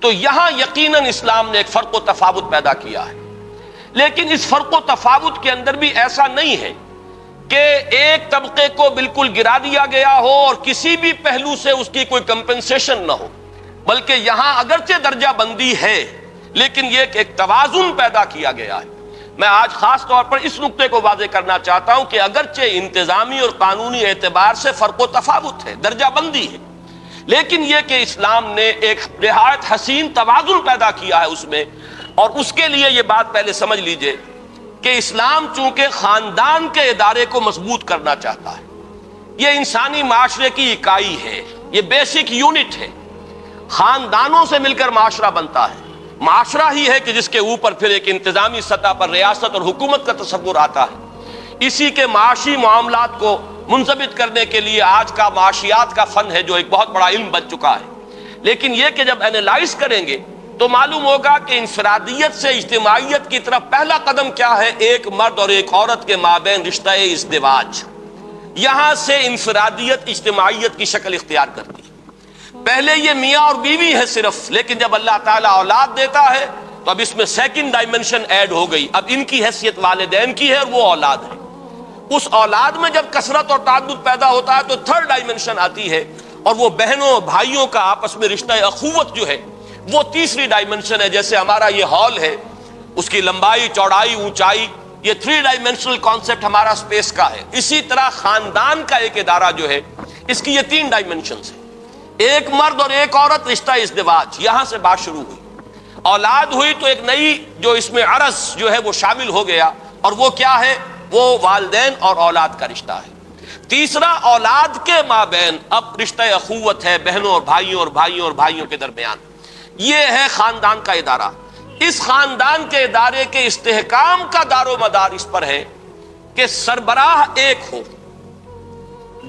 تو یہاں یقیناً اسلام نے ایک فرق و تفاوت پیدا کیا ہے، لیکن اس فرق و تفاوت کے اندر بھی ایسا نہیں ہے کہ ایک طبقے کو بالکل گرا دیا گیا ہو اور کسی بھی پہلو سے اس کی کوئی کمپنسیشن نہ ہو، بلکہ یہاں اگرچہ درجہ بندی ہے لیکن یہ کہ ایک توازن پیدا کیا گیا ہے۔ میں آج خاص طور پر اس نقطے کو واضح کرنا چاہتا ہوں کہ اگرچہ انتظامی اور قانونی اعتبار سے فرق و تفاوت ہے، درجہ بندی ہے، لیکن یہ کہ اسلام نے ایک نہایت حسین توازن پیدا کیا ہے اس میں، اور اس کے لیے یہ بات پہلے سمجھ لیجئے کہ اسلام چونکہ خاندان کے ادارے کو مضبوط کرنا چاہتا ہے، یہ انسانی معاشرے کی اکائی ہے، یہ بیسک یونٹ ہے، خاندانوں سے مل کر معاشرہ بنتا ہے، معاشرہ ہی ہے کہ جس کے اوپر پھر ایک انتظامی سطح پر ریاست اور حکومت کا تصور آتا ہے۔ اسی کے معاشی معاملات کو منضبط کرنے کے لیے آج کا معاشیات کا فن ہے جو ایک بہت بڑا علم بن چکا ہے، لیکن یہ کہ جب اینالائز کریں گے تو معلوم ہوگا کہ انفرادیت سے اجتماعیت کی طرف پہلا قدم کیا ہے، ایک مرد اور ایک عورت کے مابین رشتہ ازدواج، یہاں سے انفرادیت اجتماعیت کی شکل اختیار کرتی ہے۔ پہلے یہ میاں اور بیوی ہے صرف، لیکن جب اللہ تعالیٰ اولاد دیتا ہے تو اب اس میں سیکنڈ ڈائمنشن ایڈ ہو گئی، اب ان کی حیثیت والدین کی ہے اور وہ اولاد ہے۔ اس اولاد میں جب کثرت اور تعدد پیدا ہوتا ہے تو تھرڈ ڈائمنشن آتی ہے، اور وہ بہنوں بھائیوں کا آپس میں رشتہ اخوت جو ہے وہ تیسری ڈائمنشن ہے۔ جیسے ہمارا یہ ہال ہے، اس کی لمبائی، چوڑائی، اونچائی، یہ 3 ڈائمنشنل کانسیپٹ ہمارا اسپیس کا ہے۔ اسی طرح خاندان کا ایک ادارہ جو ہے اس کی یہ 3 ڈائمنشنز ہیں، ایک مرد اور ایک عورت، رشتہ ازدواج، یہاں سے بات شروع ہوئی، اولاد ہوئی تو ایک نئی جو اس میں عرض جو ہے وہ شامل ہو گیا، اور وہ کیا ہے، وہ والدین اور اولاد کا رشتہ ہے۔ تیسرا اولاد کے مابین اب رشتہ اخوت ہے، بہنوں اور بھائیوں کے درمیان، یہ ہے خاندان کا ادارہ۔ اس خاندان کے ادارے کے استحکام کا دار و مدار اس پر ہے کہ سربراہ ایک ہو،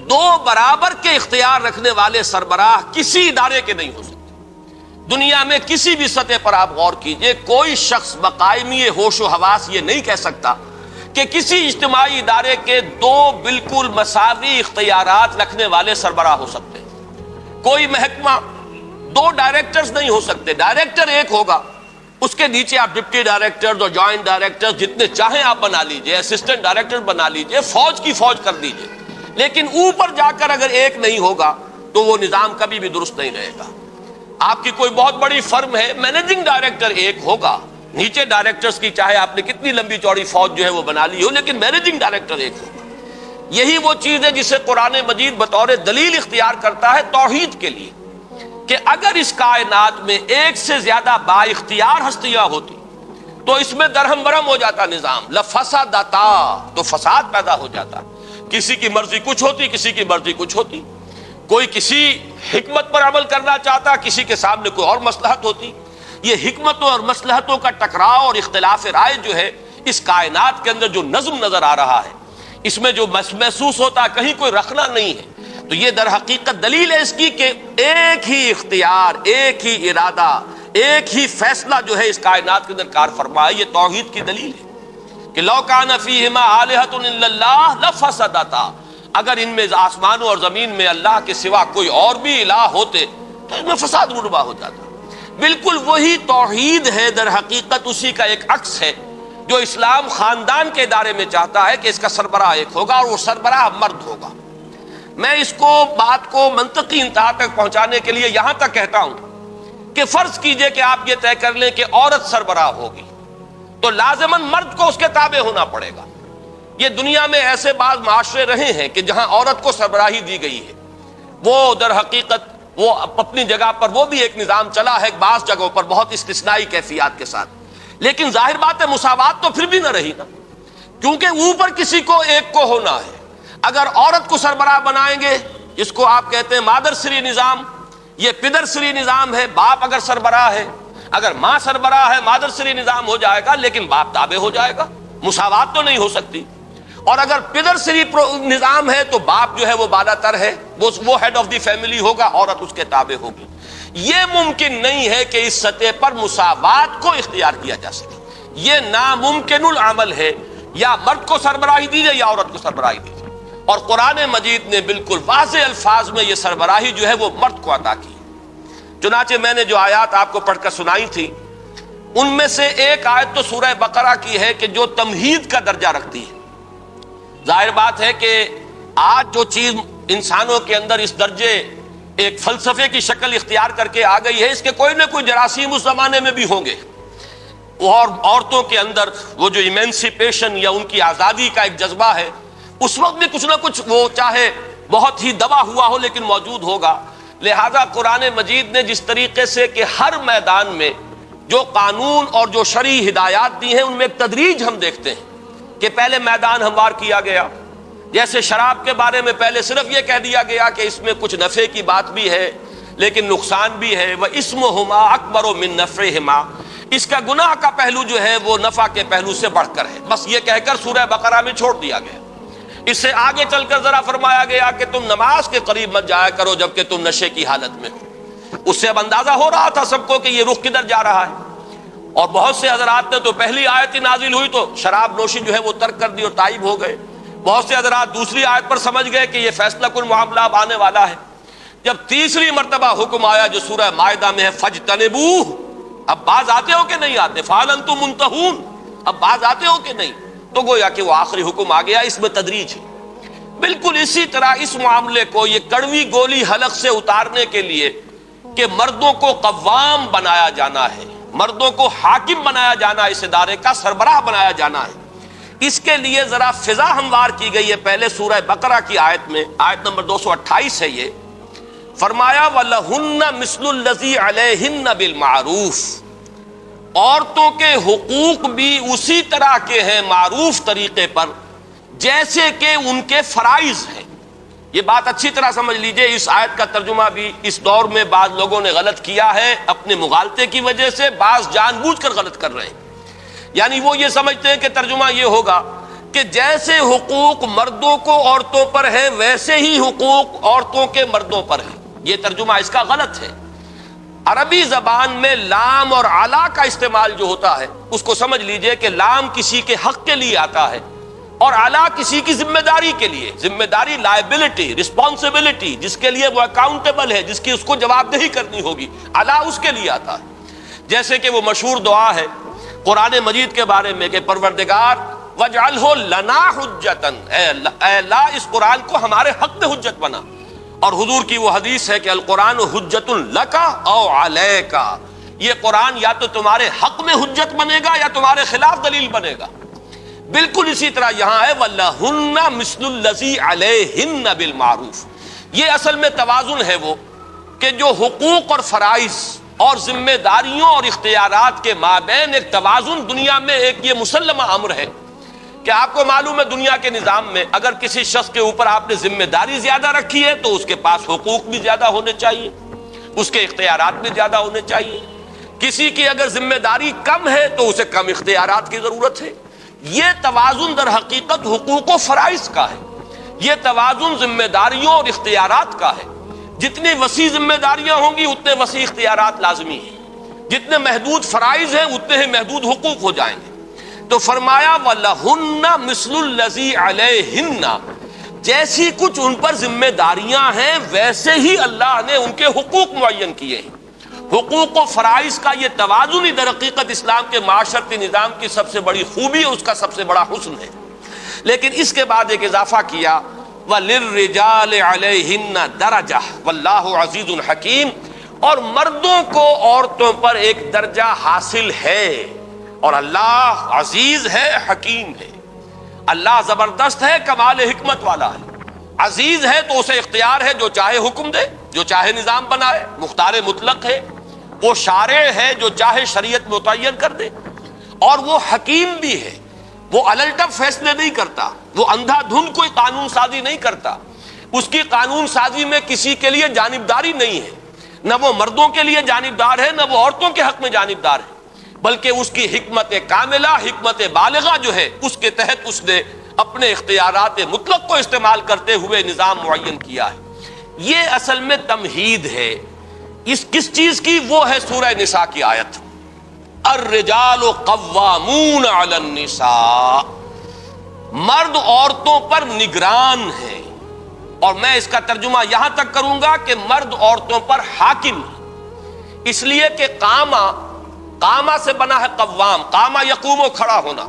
2 برابر کے اختیار رکھنے والے سربراہ کسی ادارے کے نہیں ہو سکتے۔ دنیا میں کسی بھی سطح پر آپ غور کیجئے، کوئی شخص بقائمی ہوش و حواس یہ نہیں کہہ سکتا کہ کسی اجتماعی ادارے کے 2 بالکل مساوی اختیارات رکھنے والے سربراہ ہو سکتے ہیں۔ کوئی محکمہ 2 ڈائریکٹرز نہیں ہو سکتے، ڈائریکٹر ایک ہوگا، اس کے نیچے آپ ڈپٹی ڈائریکٹرز اور جوائنٹ ڈائریکٹرز جتنے چاہیں آپ بنا لیجئے، اسسٹنٹ ڈائریکٹر بنا لیجئے، فوج کی فوج کر دیجئے، لیکن اوپر جا کر اگر ایک نہیں ہوگا تو وہ نظام کبھی بھی درست نہیں رہے گا۔ آپ کی کوئی بہت بڑی فرم ہے، مینیجنگ ڈائریکٹر ایک ہوگا، نیچے ڈائریکٹرز کی چاہے آپ نے کتنی لمبی چوڑی فوج جو ہے وہ بنا لی ہو، لیکن مینیجنگ ڈائریکٹر ایک ہوگا۔ یہی وہ چیز ہے جسے قرآن مجید بطور دلیل اختیار کرتا ہے توحید کے لیے، کہ اگر اس کائنات میں ایک سے زیادہ با اختیار ہستیاں ہوتی تو اس میں درہم برہم ہو جاتا نظام، لفسدتا، تو فساد پیدا ہو جاتا، کسی کی مرضی کچھ ہوتی، کسی کی مرضی کچھ ہوتی، کوئی کسی حکمت پر عمل کرنا چاہتا، کسی کے سامنے کوئی اور مصلحت ہوتی۔ یہ حکمتوں اور مصلحتوں کا ٹکراؤ اور اختلاف رائے جو ہے اس کائنات کے اندر جو نظم نظر آ رہا ہے، اس میں جو محسوس ہوتا ہے کہیں کوئی رخنا نہیں ہے، تو یہ در حقیقت دلیل ہے اس کی کہ ایک ہی اختیار، ایک ہی ارادہ، ایک ہی فیصلہ جو ہے اس کائنات کے اندر کار فرما ہے۔ یہ توحید کی دلیل ہے کہ لو کان فیہما آلہۃ الا اللہ لفسدتا، اگر ان میں آسمانوں اور زمین میں اللہ کے سوا کوئی اور بھی الہ ہوتے تو اس میں فساد رونما ہو جاتا۔ بالکل وہی توحید ہے در حقیقت، اسی کا ایک عکس ہے جو اسلام خاندان کے ادارے میں چاہتا ہے کہ اس کا سربراہ ایک ہوگا اور وہ سربراہ مرد ہوگا۔ میں اس کو بات کو منطقی انتہا تک پہنچانے کے لیے یہاں تک کہتا ہوں کہ فرض کیجئے کہ آپ یہ طے کر لیں کہ عورت سربراہ ہوگی تو لازماً مرد کو اس کے تابع ہونا پڑے گا، یہ دنیا میں ایسے بعض معاشرے رہے ہیں کہ جہاں عورت کو سربراہی دی گئی ہے، وہ در حقیقت وہ اپنی جگہ پر وہ بھی ایک نظام چلا ہے، بعض جگہوں پر بہت استثنائی کیفیات کے ساتھ، لیکن ظاہر بات ہے مساوات تو پھر بھی نہ رہی نا، کیونکہ اوپر کسی کو ایک کو ہونا ہے۔ اگر عورت کو سربراہ بنائیں گے، جس کو آپ کہتے ہیں مادر سری نظام، یہ پدر سری نظام ہے، باپ اگر سربراہ ہے، اگر ماں سربراہ ہے مادر سری نظام ہو جائے گا، لیکن باپ تابع ہو جائے گا، مساوات تو نہیں ہو سکتی۔ اور اگر پدر سری نظام ہے تو باپ جو ہے وہ بالا تر ہے، وہ ہیڈ آف دی فیملی ہوگا، عورت اس کے تابع ہوگی۔ یہ ممکن نہیں ہے کہ اس سطح پر مساوات کو اختیار کیا جا سکے، یہ ناممکن العمل ہے، یا مرد کو سربراہی دیجیے یا عورت کو سربراہی دیجیے۔ اور قرآن مجید نے بالکل واضح الفاظ میں یہ سربراہی جو ہے وہ مرد کو عطا کی۔ چنانچہ میں نے جو آیات آپ کو پڑھ کر سنائی تھی، ان میں سے ایک آیت تو سورہ بقرہ کی ہے کہ جو تمہید کا درجہ رکھتی ہے۔ ظاہر بات ہے کہ آج جو چیز انسانوں کے اندر اس درجے ایک فلسفے کی شکل اختیار کر کے آ گئی ہے، اس کے کوئی نہ کوئی جراثیم اس زمانے میں بھی ہوں گے، اور عورتوں کے اندر وہ جو ایمینسیپیشن یا ان کی آزادی کا ایک جذبہ ہے، اس وقت بھی کچھ نہ کچھ وہ چاہے بہت ہی دبا ہوا ہو لیکن موجود ہوگا۔ لہذا قرآن مجید نے جس طریقے سے کہ ہر میدان میں جو قانون اور جو شرعی ہدایات دی ہیں، ان میں ایک تدریج ہم دیکھتے ہیں کہ پہلے میدان ہموار کیا گیا، جیسے شراب کے بارے میں پہلے صرف یہ کہہ دیا گیا کہ اس میں کچھ نفع کی بات بھی ہے لیکن نقصان بھی ہے، وَإِسْمُهُمَا أَكْبَرُ مِن نَفْعِهِمَا، اس کا گناہ کا پہلو جو ہے وہ نفع کے پہلو سے بڑھ کر ہے، بس یہ کہہ کر سورہ بقرہ میں چھوڑ دیا گیا۔ اس سے آگے چل کر ذرا فرمایا گیا کہ تم نماز کے قریب مت جایا کرو جبکہ تم نشے کی حالت میں ہو۔ اس سے اب اندازہ ہو رہا تھا سب کو کہ یہ رخ کدھر جا رہا ہے، اور بہت سے حضرات نے تو پہلی آیت نازل ہوئی تو شراب نوشی جو ہے وہ ترک کر دی اور تائب ہو گئے، بہت سے حضرات دوسری آیت پر سمجھ گئے کہ یہ فیصلہ کن معاملہ اب آنے والا ہے۔ جب تیسری مرتبہ حکم آیا جو سورہ مائدہ میں ہے فَاجْتَنِبُوهُ، اب باز آتے ہو کہ نہیں آتے، فَهَلْ أَنْتُم مُنْتَهُونَ، اب باز آتے ہو کہ نہیں، تو گویا کہ وہ آخری حکم آ گیا، اس میں تدریج ہے۔ بالکل اسی طرح اس معاملے کو یہ کڑوی گولی حلق سے اتارنے کے لیے کہ مردوں کو قوام بنایا جانا ہے، مردوں کو حاکم بنایا جانا، اس ادارے کا سربراہ بنایا جانا ہے، اس کے لیے ذرا فضا ہموار کی گئی ہے۔ پہلے سورہ بقرہ کی آیت میں، آیت نمبر 228 ہے، یہ فرمایا وَلَهُنَّ مِثْلُ الَّذِي عَلَيْهِنَّ بِالْمَعْرُوفِ، عورتوں کے حقوق بھی اسی طرح کے ہیں معروف طریقے پر جیسے کہ ان کے فرائض ہیں۔ یہ بات اچھی طرح سمجھ لیجئے، اس آیت کا ترجمہ بھی اس دور میں بعض لوگوں نے غلط کیا ہے، اپنے مغالطے کی وجہ سے بعض جان بوجھ کر غلط کر رہے ہیں۔ یعنی وہ یہ سمجھتے ہیں کہ ترجمہ یہ ہوگا کہ جیسے حقوق مردوں کو عورتوں پر ہیں ویسے ہی حقوق عورتوں کے مردوں پر ہیں۔ یہ ترجمہ اس کا غلط ہے۔ عربی زبان میں لام اور علا کا استعمال جو ہوتا ہے، اس کو سمجھ لیجئے کہ لام کسی کے حق کے لیے آتا ہے اور علا کسی کی ذمہ داری کے لیے، ذمہ داری لائبلٹی، رسپانسبلٹی، جس کے لیے وہ اکاؤنٹیبل ہے، جس کی اس کو جواب دہی کرنی ہوگی، علا اس کے لیے آتا ہے۔ جیسے کہ وہ مشہور دعا ہے قرآن مجید کے بارے میں کہ پروردگار وَاجْعَلْهُ لَنَا حُجَّةً، اے اللہ اس قرآن کو ہمارے حق میں حجت بنا۔ اور حضور کی وہ حدیث ہے کہ القرآن حجت لک او علیک، یہ قرآن یا تو تمہارے حق میں حجت بنے گا یا تمہارے خلاف دلیل بنے گا۔ بالکل اسی طرح یہاں ہے وَلَهُنَّ مِثْلُ الَّذِي عَلَيْهِنَّ بِالْمَعْرُوفِ، یہ اصل میں توازن ہے وہ کہ جو حقوق اور فرائض اور ذمہ داریوں اور اختیارات کے مابین ایک توازن دنیا میں ایک یہ مسلمہ امر ہے کہ آپ کو معلوم ہے دنیا کے نظام میں اگر کسی شخص کے اوپر آپ نے ذمہ داری زیادہ رکھی ہے تو اس کے پاس حقوق بھی زیادہ ہونے چاہیے، اس کے اختیارات بھی زیادہ ہونے چاہیے۔ کسی کی اگر ذمہ داری کم ہے تو اسے کم اختیارات کی ضرورت ہے۔ یہ توازن در حقیقت حقوق و فرائض کا ہے، یہ توازن ذمہ داریوں اور اختیارات کا ہے۔ جتنی وسیع ذمہ داریاں ہوں گی اتنے وسیع اختیارات لازمی ہیں، جتنے محدود فرائض ہیں اتنے ہی محدود حقوق ہو جائیں گے۔ تو فرمایا وَلَهُنَّ مِثْلُ الَّذِي عَلَيْهِنَّ، جیسی کچھ ان پر ذمہ داریاں ہیں ویسے ہی اللہ نے ان کے حقوق معین کیے ہیں۔ حقوق و فرائض کا یہ توازن ہی در حقیقت اسلام کے معاشرتی نظام کی سب سے بڑی خوبی اور اس کا سب سے بڑا حسن ہے۔ لیکن اس کے بعد ایک اضافہ کیا وَلِلرِّجَالِ عَلَيْهِنَّ دَرَجَةٌ وَاللَّهُ عَزِيزٌ حَكِيمٌ، اور مردوں کو عورتوں پر ایک درجہ حاصل ہے اور اللہ عزیز ہے، حکیم ہے۔ اللہ زبردست ہے، کمال حکمت والا ہے، عزیز ہے تو اسے اختیار ہے، جو چاہے حکم دے، جو چاہے نظام بنائے، مختار مطلق ہے، وہ شارع ہے، جو چاہے شریعت متعین کر دے، اور وہ حکیم بھی ہے، وہ الٹپ فیصلے نہیں کرتا، وہ اندھا دھند کوئی قانون سازی نہیں کرتا، اس کی قانون سازی میں کسی کے لیے جانبداری نہیں ہے، نہ وہ مردوں کے لیے جانبدار ہے، نہ وہ عورتوں کے حق میں جانبدار ہے، بلکہ اس کی حکمت کاملہ، حکمت بالغہ جو ہے، اس کے تحت اس نے اپنے اختیارات مطلق کو استعمال کرتے ہوئے نظام معین کیا ہے۔ یہ اصل میں تمہید ہے اس کس چیز کی؟ وہ ہے سورہ نساء کی آیت، الرجال قوامون علی النساء، مرد عورتوں پر نگران ہیں، اور میں اس کا ترجمہ یہاں تک کروں گا کہ مرد عورتوں پر حاکم ہے، اس لیے کہ قامہ سے بنا ہے قوام، قامہ یقوم و کھڑا ہونا،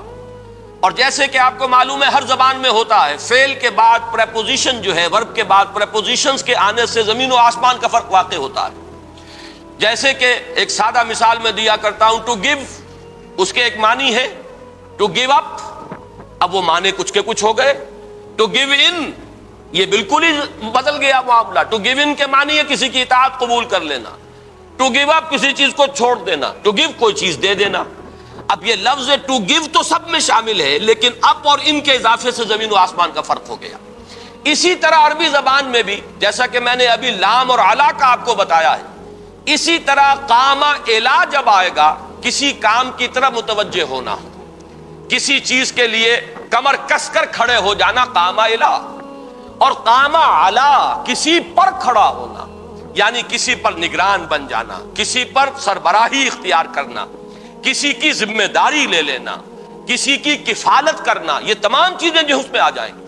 اور جیسے کہ آپ کو معلوم ہے ہر زبان میں ہوتا ہے، فعل کے بعد پریپوزیشن جو ہے، ورب کے بعد پریپوزیشنز کے آنے سے زمین و آسمان کا فرق واقع ہوتا ہے۔ جیسے کہ ایک سادہ مثال میں دیا کرتا ہوں، ٹو گیو، اس کے ایک معنی ہے ٹو گیو اپ، اب وہ معنی کچھ کے کچھ ہو گئے، ٹو گیو ان، یہ بالکل ہی بدل گیا معاملہ، ٹو گیو ان کے معنی ہے کسی کی اطاعت قبول کر لینا، ٹو گیو اپ کسی چیز کو چھوڑ دینا، ٹو گیو کوئی چیز دے دینا۔ اب یہ لفظ ٹو گیو تو سب میں شامل ہے، لیکن اپ اور ان کے اضافے سے زمین و آسمان کا فرق ہو گیا۔ اسی طرح عربی زبان میں بھی، جیسا کہ میں نے ابھی لام اور علا کا آپ کو بتایا ہے، اسی طرح قامہ الا جب آئے گا، کسی کام کی طرف متوجہ ہونا، کسی چیز کے لیے کمر کس کر کھڑے ہو جانا، قامہ الا، اور قامہ علا، کسی پر کھڑا ہونا، یعنی کسی پر نگران بن جانا، کسی پر سربراہی اختیار کرنا، کسی کی ذمہ داری لے لینا، کسی کی کفالت کرنا، یہ تمام چیزیں جو اس میں آ جائیں گی۔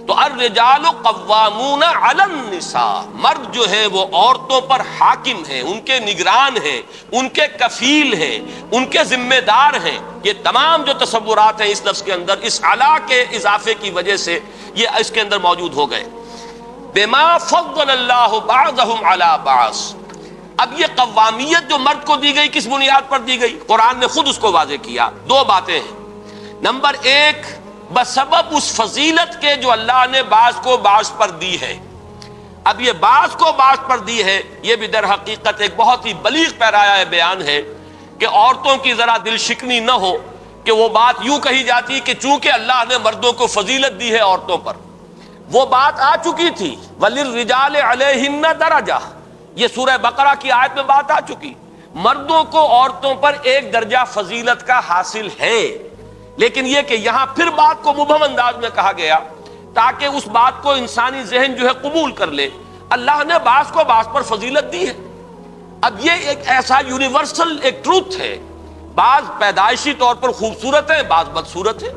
تو الرجال قوامون علی النساء، مرد جو ہے وہ عورتوں پر حاکم ہیں، ان کے نگران ہیں، ان کے کفیل ہیں، ان کے ذمہ دار ہیں۔ یہ تمام جو تصورات ہیں اس لفظ کے اندر، اس علا کے اضافے کی وجہ سے یہ اس کے اندر موجود ہو گئے۔ بما فضل اللہ بعضهم علی بعض، اب یہ قوامیت جو مرد کو دی گئی کس بنیاد پر دی گئی؟ قرآن نے خود اس کو واضح کیا، دو باتیں ہیں۔ نمبر ایک، بسبب اس فضیلت کے جو اللہ نے بعض کو بعض پر دی ہے۔ اب یہ بعض کو بعض پر دی ہے، یہ بھی در حقیقت ایک بہت ہی بلیغ پیرایہ بیان ہے کہ عورتوں کی ذرا دل شکنی نہ ہو کہ وہ بات یوں کہی جاتی کہ چونکہ اللہ نے مردوں کو فضیلت دی ہے عورتوں پر، وہ بات آ چکی تھی، وَلِلرِّجَالِ عَلَيْهِنَّ دَرَجَةٌ، یہ سورہ بقرہ کی آیت میں بات آ چکی، مردوں کو عورتوں پر ایک درجہ فضیلت کا حاصل ہے، لیکن یہ کہ یہاں پھر بات کو مبہم انداز میں کہا گیا تاکہ اس بات کو انسانی ذہن جو ہے قبول کر لے، اللہ نے بعض کو بعض پر فضیلت دی ہے۔ اب یہ ایک ایسا یونیورسل ایک ٹروتھ ہے، بعض پیدائشی طور پر خوبصورت ہیں، بعض بدصورت ہیں،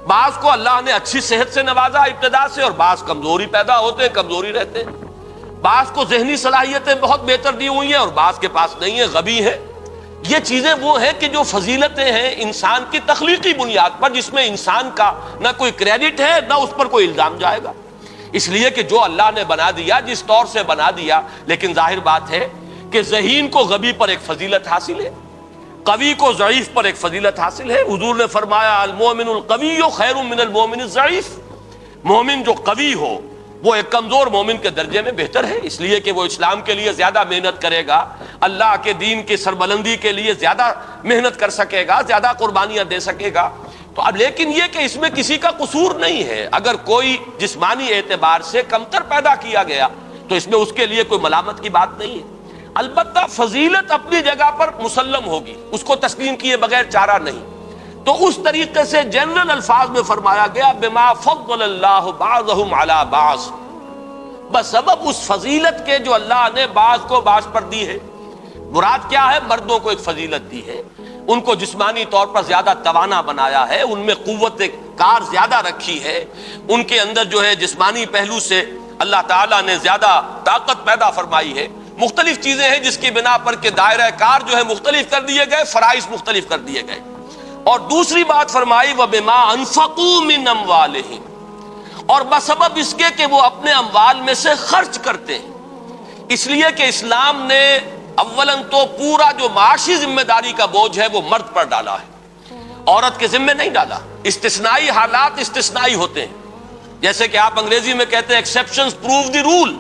بعض کو اللہ نے اچھی صحت سے نوازا ابتدا سے، اور بعض کمزوری پیدا ہوتے ہیں، کمزوری رہتے ہیں، بعض کو ذہنی صلاحیتیں بہت بہتر دی ہوئی ہیں اور بعض کے پاس نہیں ہیں، غبی ہیں۔ یہ چیزیں وہ ہیں کہ جو فضیلتیں ہیں انسان کی تخلیقی بنیاد پر، جس میں انسان کا نہ کوئی کریڈٹ ہے نہ اس پر کوئی الزام جائے گا، اس لیے کہ جو اللہ نے بنا دیا جس طور سے بنا دیا، لیکن ظاہر بات ہے کہ ذہین کو غبی پر ایک فضیلت حاصل ہے، قوی کو ضعیف پر ایک فضیلت حاصل ہے۔ حضور نے فرمایا المؤمن القوی خیر من المؤمن الضعیف، مومن جو قوی ہو وہ ایک کمزور مومن کے درجے میں بہتر ہے، اس لیے کہ وہ اسلام کے لیے زیادہ محنت کرے گا، اللہ کے دین کی سربلندی کے لیے زیادہ محنت کر سکے گا، زیادہ قربانیاں دے سکے گا۔ تو اب لیکن یہ کہ اس میں کسی کا قصور نہیں ہے، اگر کوئی جسمانی اعتبار سے کمتر پیدا کیا گیا تو اس میں اس کے لیے کوئی ملامت کی بات نہیں ہے۔ البتہ فضیلت اپنی جگہ پر مسلم ہوگی، اس کو تسلیم کیے بغیر چارہ نہیں۔ تو اس طریقے سے جنرل الفاظ میں فرمایا گیا بما فضل اللہ بعضهم علی بعض، بسبب اس فضیلت کے جو اللہ نے بعض کو بعض پر دی ہے۔ مراد کیا ہے؟ مردوں کو ایک فضیلت دی ہے، ان کو جسمانی طور پر زیادہ توانا بنایا ہے، ان میں قوت کار زیادہ رکھی ہے، ان کے اندر جو ہے جسمانی پہلو سے اللہ تعالیٰ نے زیادہ طاقت پیدا فرمائی ہے۔ مختلف چیزیں ہیں جس کی بنا پر کہ دائرہ کار جو ہے مختلف کر دیے گئے، فرائض مختلف کر دیے گئے۔ اور دوسری بات فرمائی وَبِمَا أَنفَقُوا مِنْ أَمْوَالِهِمْ، اور بسبب اس کے کہ وہ اپنے اموال میں سے خرچ کرتے ہیں، اس لیے کہ اسلام نے اولاً تو پورا جو معاشی ذمہ داری کا بوجھ ہے وہ مرد پر ڈالا ہے، عورت کے ذمے نہیں ڈالا. استثنائی حالات استثنائی ہوتے ہیں، جیسے کہ آپ انگریزی میں کہتے ہیں exceptions prove the role.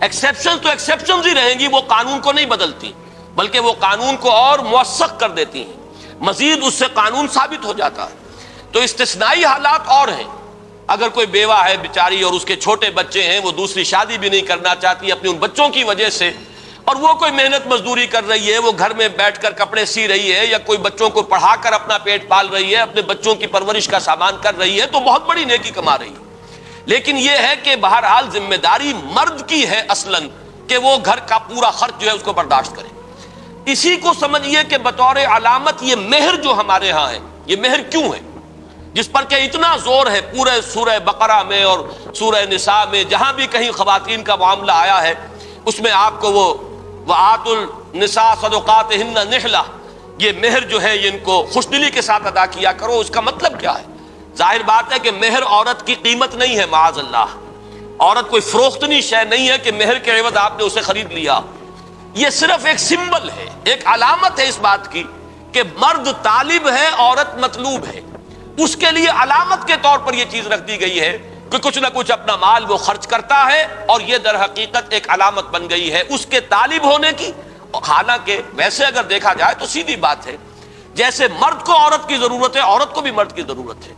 Exception تو ایکسیپشنز ہی رہیں گی، وہ قانون کو نہیں بدلتی، بلکہ وہ قانون کو اور موثق کر دیتی ہیں، مزید اس سے قانون ثابت ہو جاتا ہے. تو استثنائی حالات اور ہیں. اگر کوئی بیوہ ہے بیچاری اور اس کے چھوٹے بچے ہیں، وہ دوسری شادی بھی نہیں کرنا چاہتی اپنی ان بچوں کی وجہ سے، اور وہ کوئی محنت مزدوری کر رہی ہے، وہ گھر میں بیٹھ کر کپڑے سی رہی ہے یا کوئی بچوں کو پڑھا کر اپنا پیٹ پال رہی ہے، اپنے بچوں کی پرورش کا سامان کر رہی ہے، تو بہت بڑی نیکی کما رہی ہے. لیکن یہ ہے کہ بہرحال ذمہ داری مرد کی ہے اصلاً کہ وہ گھر کا پورا خرچ جو ہے اس کو برداشت کرے. اسی کو سمجھیے کہ بطور علامت یہ مہر جو ہمارے ہاں ہے، یہ مہر کیوں ہے جس پر کہ اتنا زور ہے پورے سورہ بقرہ میں اور سورہ نساء میں، جہاں بھی کہیں خواتین کا معاملہ آیا ہے اس میں آپ کو وہ وآتوا النساء صدقاتہن نحلہ، یہ مہر جو ہے یہ ان کو خوش دلی کے ساتھ ادا کیا کرو. اس کا مطلب کیا ہے؟ ظاہر بات ہے کہ مہر عورت کی قیمت نہیں ہے، معاذ اللہ. عورت کوئی فروختنی شے نہیں ہے کہ مہر کے عوض آپ نے اسے خرید لیا. یہ صرف ایک سمبل ہے، ایک علامت ہے اس بات کی کہ مرد طالب ہے، عورت مطلوب ہے. اس کے لیے علامت کے طور پر یہ چیز رکھ دی گئی ہے کہ کچھ نہ کچھ اپنا مال وہ خرچ کرتا ہے، اور یہ در حقیقت ایک علامت بن گئی ہے اس کے طالب ہونے کی. حالانکہ ویسے اگر دیکھا جائے تو سیدھی بات ہے، جیسے مرد کو عورت کی ضرورت ہے، عورت کو بھی مرد کی ضرورت ہے.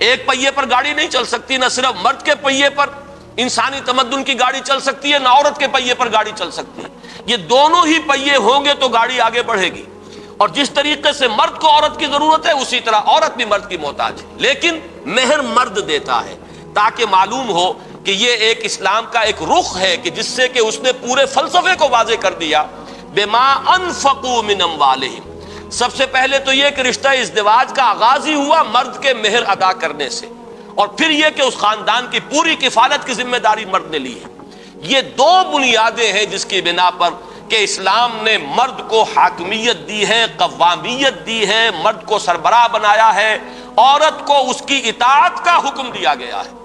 ایک پہیے پر گاڑی نہیں چل سکتی، نہ صرف مرد کے پہیے پر انسانی تمدن کی گاڑی چل سکتی ہے، نہ عورت کے پہیے پر گاڑی چل سکتی ہے. یہ دونوں ہی پہیے ہوں گے تو گاڑی آگے بڑھے گی. اور جس طریقے سے مرد کو عورت کی ضرورت ہے اسی طرح عورت بھی مرد کی محتاج ہے. لیکن مہر مرد دیتا ہے تاکہ معلوم ہو کہ یہ ایک اسلام کا ایک رخ ہے کہ جس سے کہ اس نے پورے فلسفے کو واضح کر دیا. بما انفقوا من اموالہم، سب سے پہلے تو یہ کہ رشتہ ازدواج کا آغاز ہی ہوا مرد کے مہر ادا کرنے سے، اور پھر یہ کہ اس خاندان کی پوری کفالت کی ذمہ داری مرد نے لی ہے. یہ دو بنیادیں ہیں جس کی بنا پر کہ اسلام نے مرد کو حاکمیت دی ہے، قوامیت دی ہے، مرد کو سربراہ بنایا ہے، عورت کو اس کی اطاعت کا حکم دیا گیا ہے.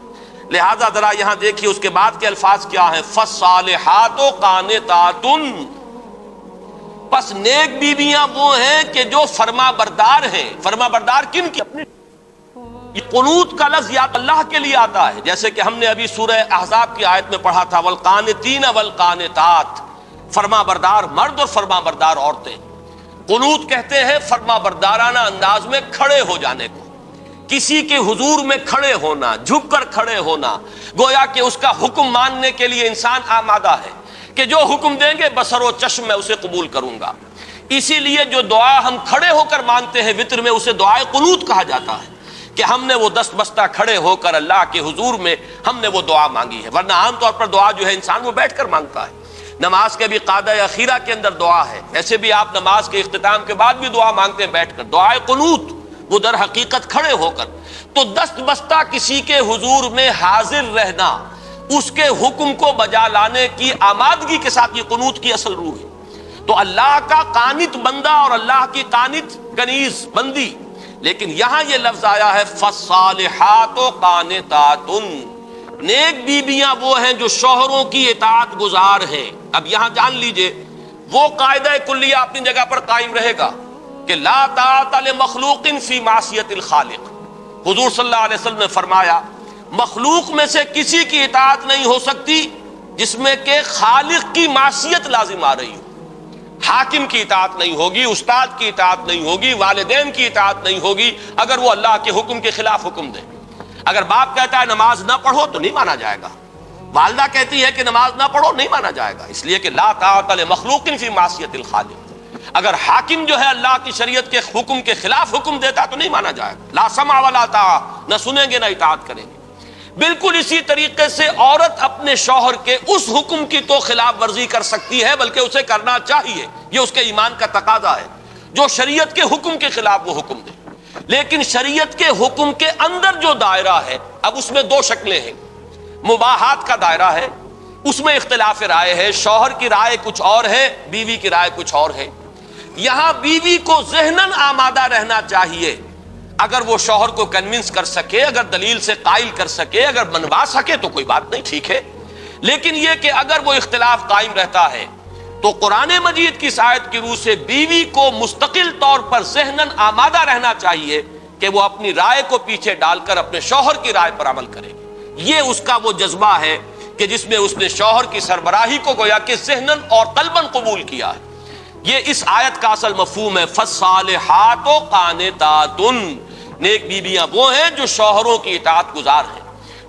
لہذا ذرا یہاں دیکھیے اس کے بعد کے الفاظ کیا ہیں، فالصالحات قانتات، پس نیک بیویاں وہ ہیں کہ جو فرما بردار ہیں. فرما بردار کن کی؟ اپنے. یہ قنوت کا لفظ یا اللہ کے لیے آتا ہے، جیسے کہ ہم نے ابھی سورہ احزاب کی آیت میں پڑھا تھا، والقانتین والقانتات، فرما بردار مرد اور فرما بردار عورتیں. قنوت کہتے ہیں فرما بردارانہ انداز میں کھڑے ہو جانے کو، کسی کے حضور میں کھڑے ہونا، جھک کر کھڑے ہونا، گویا کہ اس کا حکم ماننے کے لیے انسان آمادہ ہے کہ جو حکم دیں گے بصر و چشم میں اسے قبول کروں گا. اسی لیے جو دعا ہم کھڑے ہو کر مانتے ہیں وطر میں، اسے دعائے قنوت کہا جاتا ہے کہ ہم نے وہ دست بستہ کھڑے ہو کر اللہ کے حضور میں ہم نے وہ دعا مانگی ہے. ورنہ عام طور پر دعا جو ہے انسان وہ بیٹھ کر مانگتا ہے. نماز کے بھی قاعدہ اخیرہ کے اندر دعا ہے، ایسے بھی آپ نماز کے اختتام کے بعد بھی دعا مانگتے ہیں بیٹھ کر. دعائے قنوت وہ در حقیقت کھڑے ہو کر. تو دست بستہ کسی کے حضور میں حاضر رہنا، اس کے حکم کو بجا لانے کی آمادگی کے ساتھ، یہ قنوت کی اصل روح ہے. تو اللہ کا قانت بندہ اور اللہ کی قانت کنیز بندی. لیکن یہاں یہ لفظ آیا ہے فالصالحات قانتات، نیک بیویاں وہ ہیں جو شوہروں کی اطاعت گزار ہیں. اب یہاں جان لیجئے وہ قاعدہ کلیہ اپنی جگہ پر قائم رہے گا کہ لا طاعت لمخلوق فی معصیت الخالق. حضور صلی اللہ علیہ وسلم نے فرمایا مخلوق میں سے کسی کی اطاعت نہیں ہو سکتی جس میں کہ خالق کی معصیت لازم آ رہی ہو. حاکم کی اطاعت نہیں ہوگی، استاد کی اطاعت نہیں ہوگی، والدین کی اطاعت نہیں ہوگی اگر وہ اللہ کے حکم کے خلاف حکم دے. اگر باپ کہتا ہے نماز نہ پڑھو تو نہیں مانا جائے گا، والدہ کہتی ہے کہ نماز نہ پڑھو نہیں مانا جائے گا، اس لیے کہ لا طاعت لمخلوق فی معصیت الخالق. اگر حاکم جو ہے اللہ کی شریعت کے حکم کے خلاف حکم دیتا تو نہیں مانا جائے گا. لا سمع ولا طاعہ، نہ سنیں گے نہ اطاعت کریں گے. بالکل اسی طریقے سے عورت اپنے شوہر کے اس حکم کی تو خلاف ورزی کر سکتی ہے، بلکہ اسے کرنا چاہیے، یہ اس کے ایمان کا تقاضا ہے، جو شریعت کے حکم کے خلاف وہ حکم دے. لیکن شریعت کے حکم کے اندر جو دائرہ ہے، اب اس میں دو شکلیں ہیں. مباحات کا دائرہ ہے، اس میں اختلاف رائے ہے، شوہر کی رائے کچھ اور ہے، بیوی کی رائے کچھ اور ہے. یہاں بیوی کو ذہناً آمادہ رہنا چاہیے، اگر وہ شوہر کو کنونس کر سکے، اگر دلیل سے قائل کر سکے، اگر منوا سکے تو کوئی بات نہیں، ٹھیک ہے. لیکن یہ کہ اگر وہ اختلاف قائم رہتا ہے تو قرآن مجید کی آیت کی روح سے بیوی کو مستقل طور پر ذہناً آمادہ رہنا چاہیے کہ وہ اپنی رائے کو پیچھے ڈال کر اپنے شوہر کی رائے پر عمل کرے گی۔ یہ اس کا وہ جذبہ ہے کہ جس میں اس نے شوہر کی سربراہی کو گویا کہ ذہناً اور قلباً قبول کیا ہے۔ یہ اس آیت کا اصل مفہوم ہے، فالصالحات قانتات، نیک بیویاں وہ ہیں جو شوہروں کی اطاعت گزار ہیں،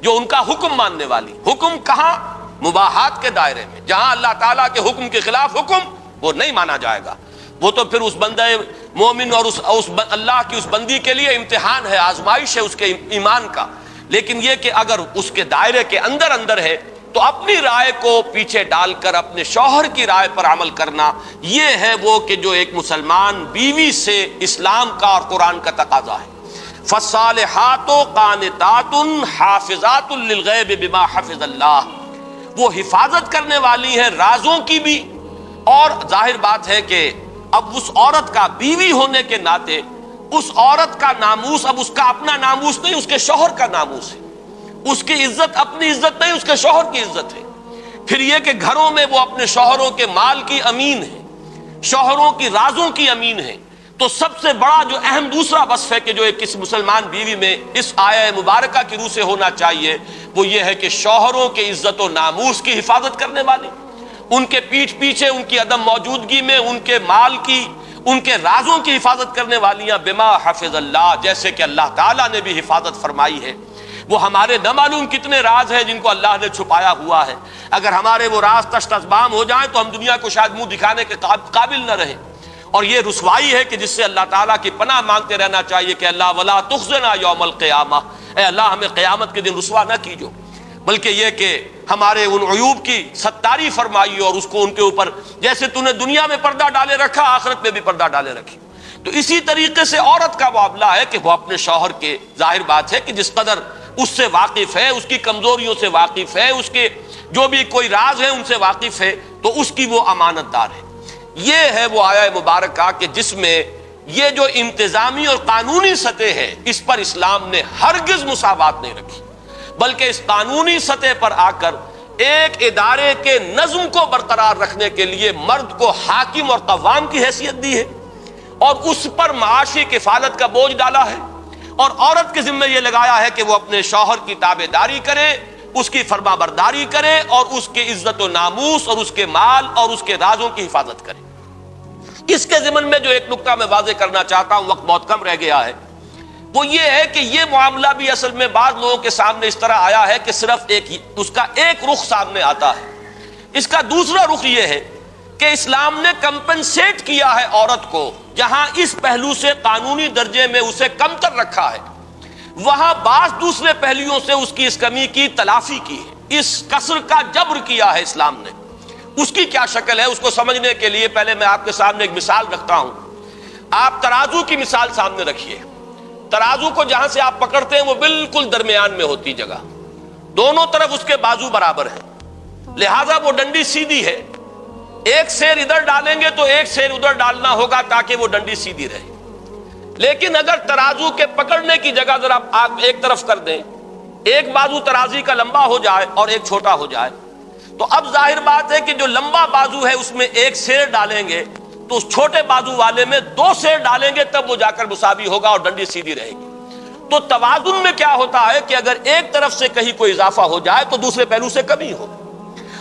جو ان کا حکم ماننے والی۔ حکم کہاں؟ مباحات کے دائرے میں، جہاں اللہ تعالیٰ کے حکم کے خلاف حکم وہ نہیں مانا جائے گا، وہ تو پھر اس بندہ مومن اور اس اللہ کی اس بندی کے لیے امتحان ہے، آزمائش ہے اس کے ایمان کا۔ لیکن یہ کہ اگر اس کے دائرے کے اندر ہے تو اپنی رائے کو پیچھے ڈال کر اپنے شوہر کی رائے پر عمل کرنا، یہ ہے وہ کہ جو ایک مسلمان بیوی سے اسلام کا اور قرآن کا تقاضا ہے۔ فالصالحات قانتات حافظات للغیب بما حفظ اللہ، وہ حفاظت کرنے والی ہیں رازوں کی بھی، اور ظاہر بات ہے کہ اب اس عورت کا بیوی ہونے کے ناطے اس عورت کا ناموس اب اس کا اپنا ناموس نہیں، اس کے شوہر کا ناموس ہے۔ اس کی عزت اپنی عزت نہیں، اس کے شوہر کی عزت ہے۔ پھر یہ کہ گھروں میں وہ اپنے شوہروں کے مال کی امین ہے، شوہروں کی رازوں کی امین ہے۔ تو سب سے بڑا جو اہم دوسرا وصف ہے کہ جو ایک کسی مسلمان بیوی میں اس آیہ مبارکہ کی روح سے ہونا چاہیے، وہ یہ ہے کہ شوہروں کے عزت و ناموس کی حفاظت کرنے والی، ان کے پیٹھ پیچھے ان کی عدم موجودگی میں ان کے مال کی، ان کے رازوں کی حفاظت کرنے والیاں، بما حفظ اللہ، جیسے کہ اللہ تعالیٰ نے بھی حفاظت فرمائی ہے۔ وہ ہمارے نہ معلوم کتنے راز ہیں جن کو اللہ نے چھپایا ہوا ہے، اگر ہمارے وہ راز تشت ازبام ہو جائیں تو ہم دنیا کو شاید منہ دکھانے کے قابل نہ رہیں۔ اور یہ رسوائی ہے کہ جس سے اللہ تعالیٰ کی پناہ مانگتے رہنا چاہیے کہ اللہ ولا تخزنا یوم القیامہ، اے اللہ ہمیں قیامت کے دن رسوا نہ کیجو، بلکہ یہ کہ ہمارے ان عیوب کی ستاری فرمائی اور اس کو ان کے اوپر جیسے تو نے دنیا میں پردہ ڈالے رکھا آخرت میں بھی پردہ ڈالے رکھی۔ تو اسی طریقے سے عورت کا معاملہ ہے کہ وہ اپنے شوہر کے، ظاہر بات ہے کہ جس قدر اس سے واقف ہے، اس کی کمزوریوں سے واقف ہے، اس کے جو بھی کوئی راز ہے ان سے واقف ہے، تو اس کی وہ امانت دار ہے۔ یہ ہے وہ آیہ مبارکہ کہ جس میں یہ جو انتظامی اور قانونی سطح ہے اس پر اسلام نے ہرگز مساوات نہیں رکھی، بلکہ اس قانونی سطح پر آ کر ایک ادارے کے نظم کو برقرار رکھنے کے لیے مرد کو حاکم اور قوام کی حیثیت دی ہے، اور اس پر معاشی کفالت کا بوجھ ڈالا ہے، اور عورت کے ذمہ یہ لگایا ہے کہ وہ اپنے شوہر کی تابع داری کرے، اس کی فرما برداری کرے، اور اس کے عزت و ناموس اور اس کے مال اور اس کے رازوں کی حفاظت کرے۔ اس کے ضمن میں جو ایک نکتہ میں واضح کرنا چاہتا ہوں، وقت بہت کم رہ گیا ہے، وہ یہ ہے کہ یہ معاملہ بھی اصل میں بعض لوگوں کے سامنے اس طرح آیا ہے کہ صرف اس کا ایک رخ سامنے آتا ہے۔ اس کا دوسرا رخ یہ ہے کہ اسلام نے کمپنسیٹ کیا ہے عورت کو، جہاں اس پہلو سے قانونی درجے میں اسے کمتر رکھا ہے، وہاں بعض دوسرے پہلوؤں سے اس کی اس کمی کی تلافی کی ہے، اس کسر کا جبر کیا ہے اسلام نے۔ اس کی کیا شکل ہے اس کو سمجھنے کے لیے پہلے میں آپ کے سامنے ایک مثال رکھتا ہوں۔ آپ ترازو کی مثال سامنے رکھیے۔ ترازو کو جہاں سے آپ پکڑتے ہیں وہ بالکل درمیان میں ہوتی جگہ، دونوں طرف اس کے بازو برابر ہیں، لہذا وہ ڈنڈی سیدھی ہے۔ ایک سیر ادھر ڈالیں گے تو ایک سیر ادھر ڈالنا ہوگا تاکہ وہ ڈنڈی سیدھی رہے۔ لیکن اگر ترازو کے پکڑنے کی جگہ ذرا آپ ایک طرف کر دیں، ایک بازو ترازی کا لمبا ہو جائے اور ایک چھوٹا ہو جائے، تو اب ظاہر بات ہے کہ جو لمبا بازو ہے اس میں ایک سیر ڈالیں گے تو اس چھوٹے بازو والے میں دو سیر ڈالیں گے، تب وہ جا کر مساوی ہوگا اور ڈنڈی سیدھی رہے گی۔ تو توازن میں کیا ہوتا ہے کہ اگر ایک طرف سے کہیں کوئی اضافہ ہو جائے تو دوسرے پہلو سے کمی ہو،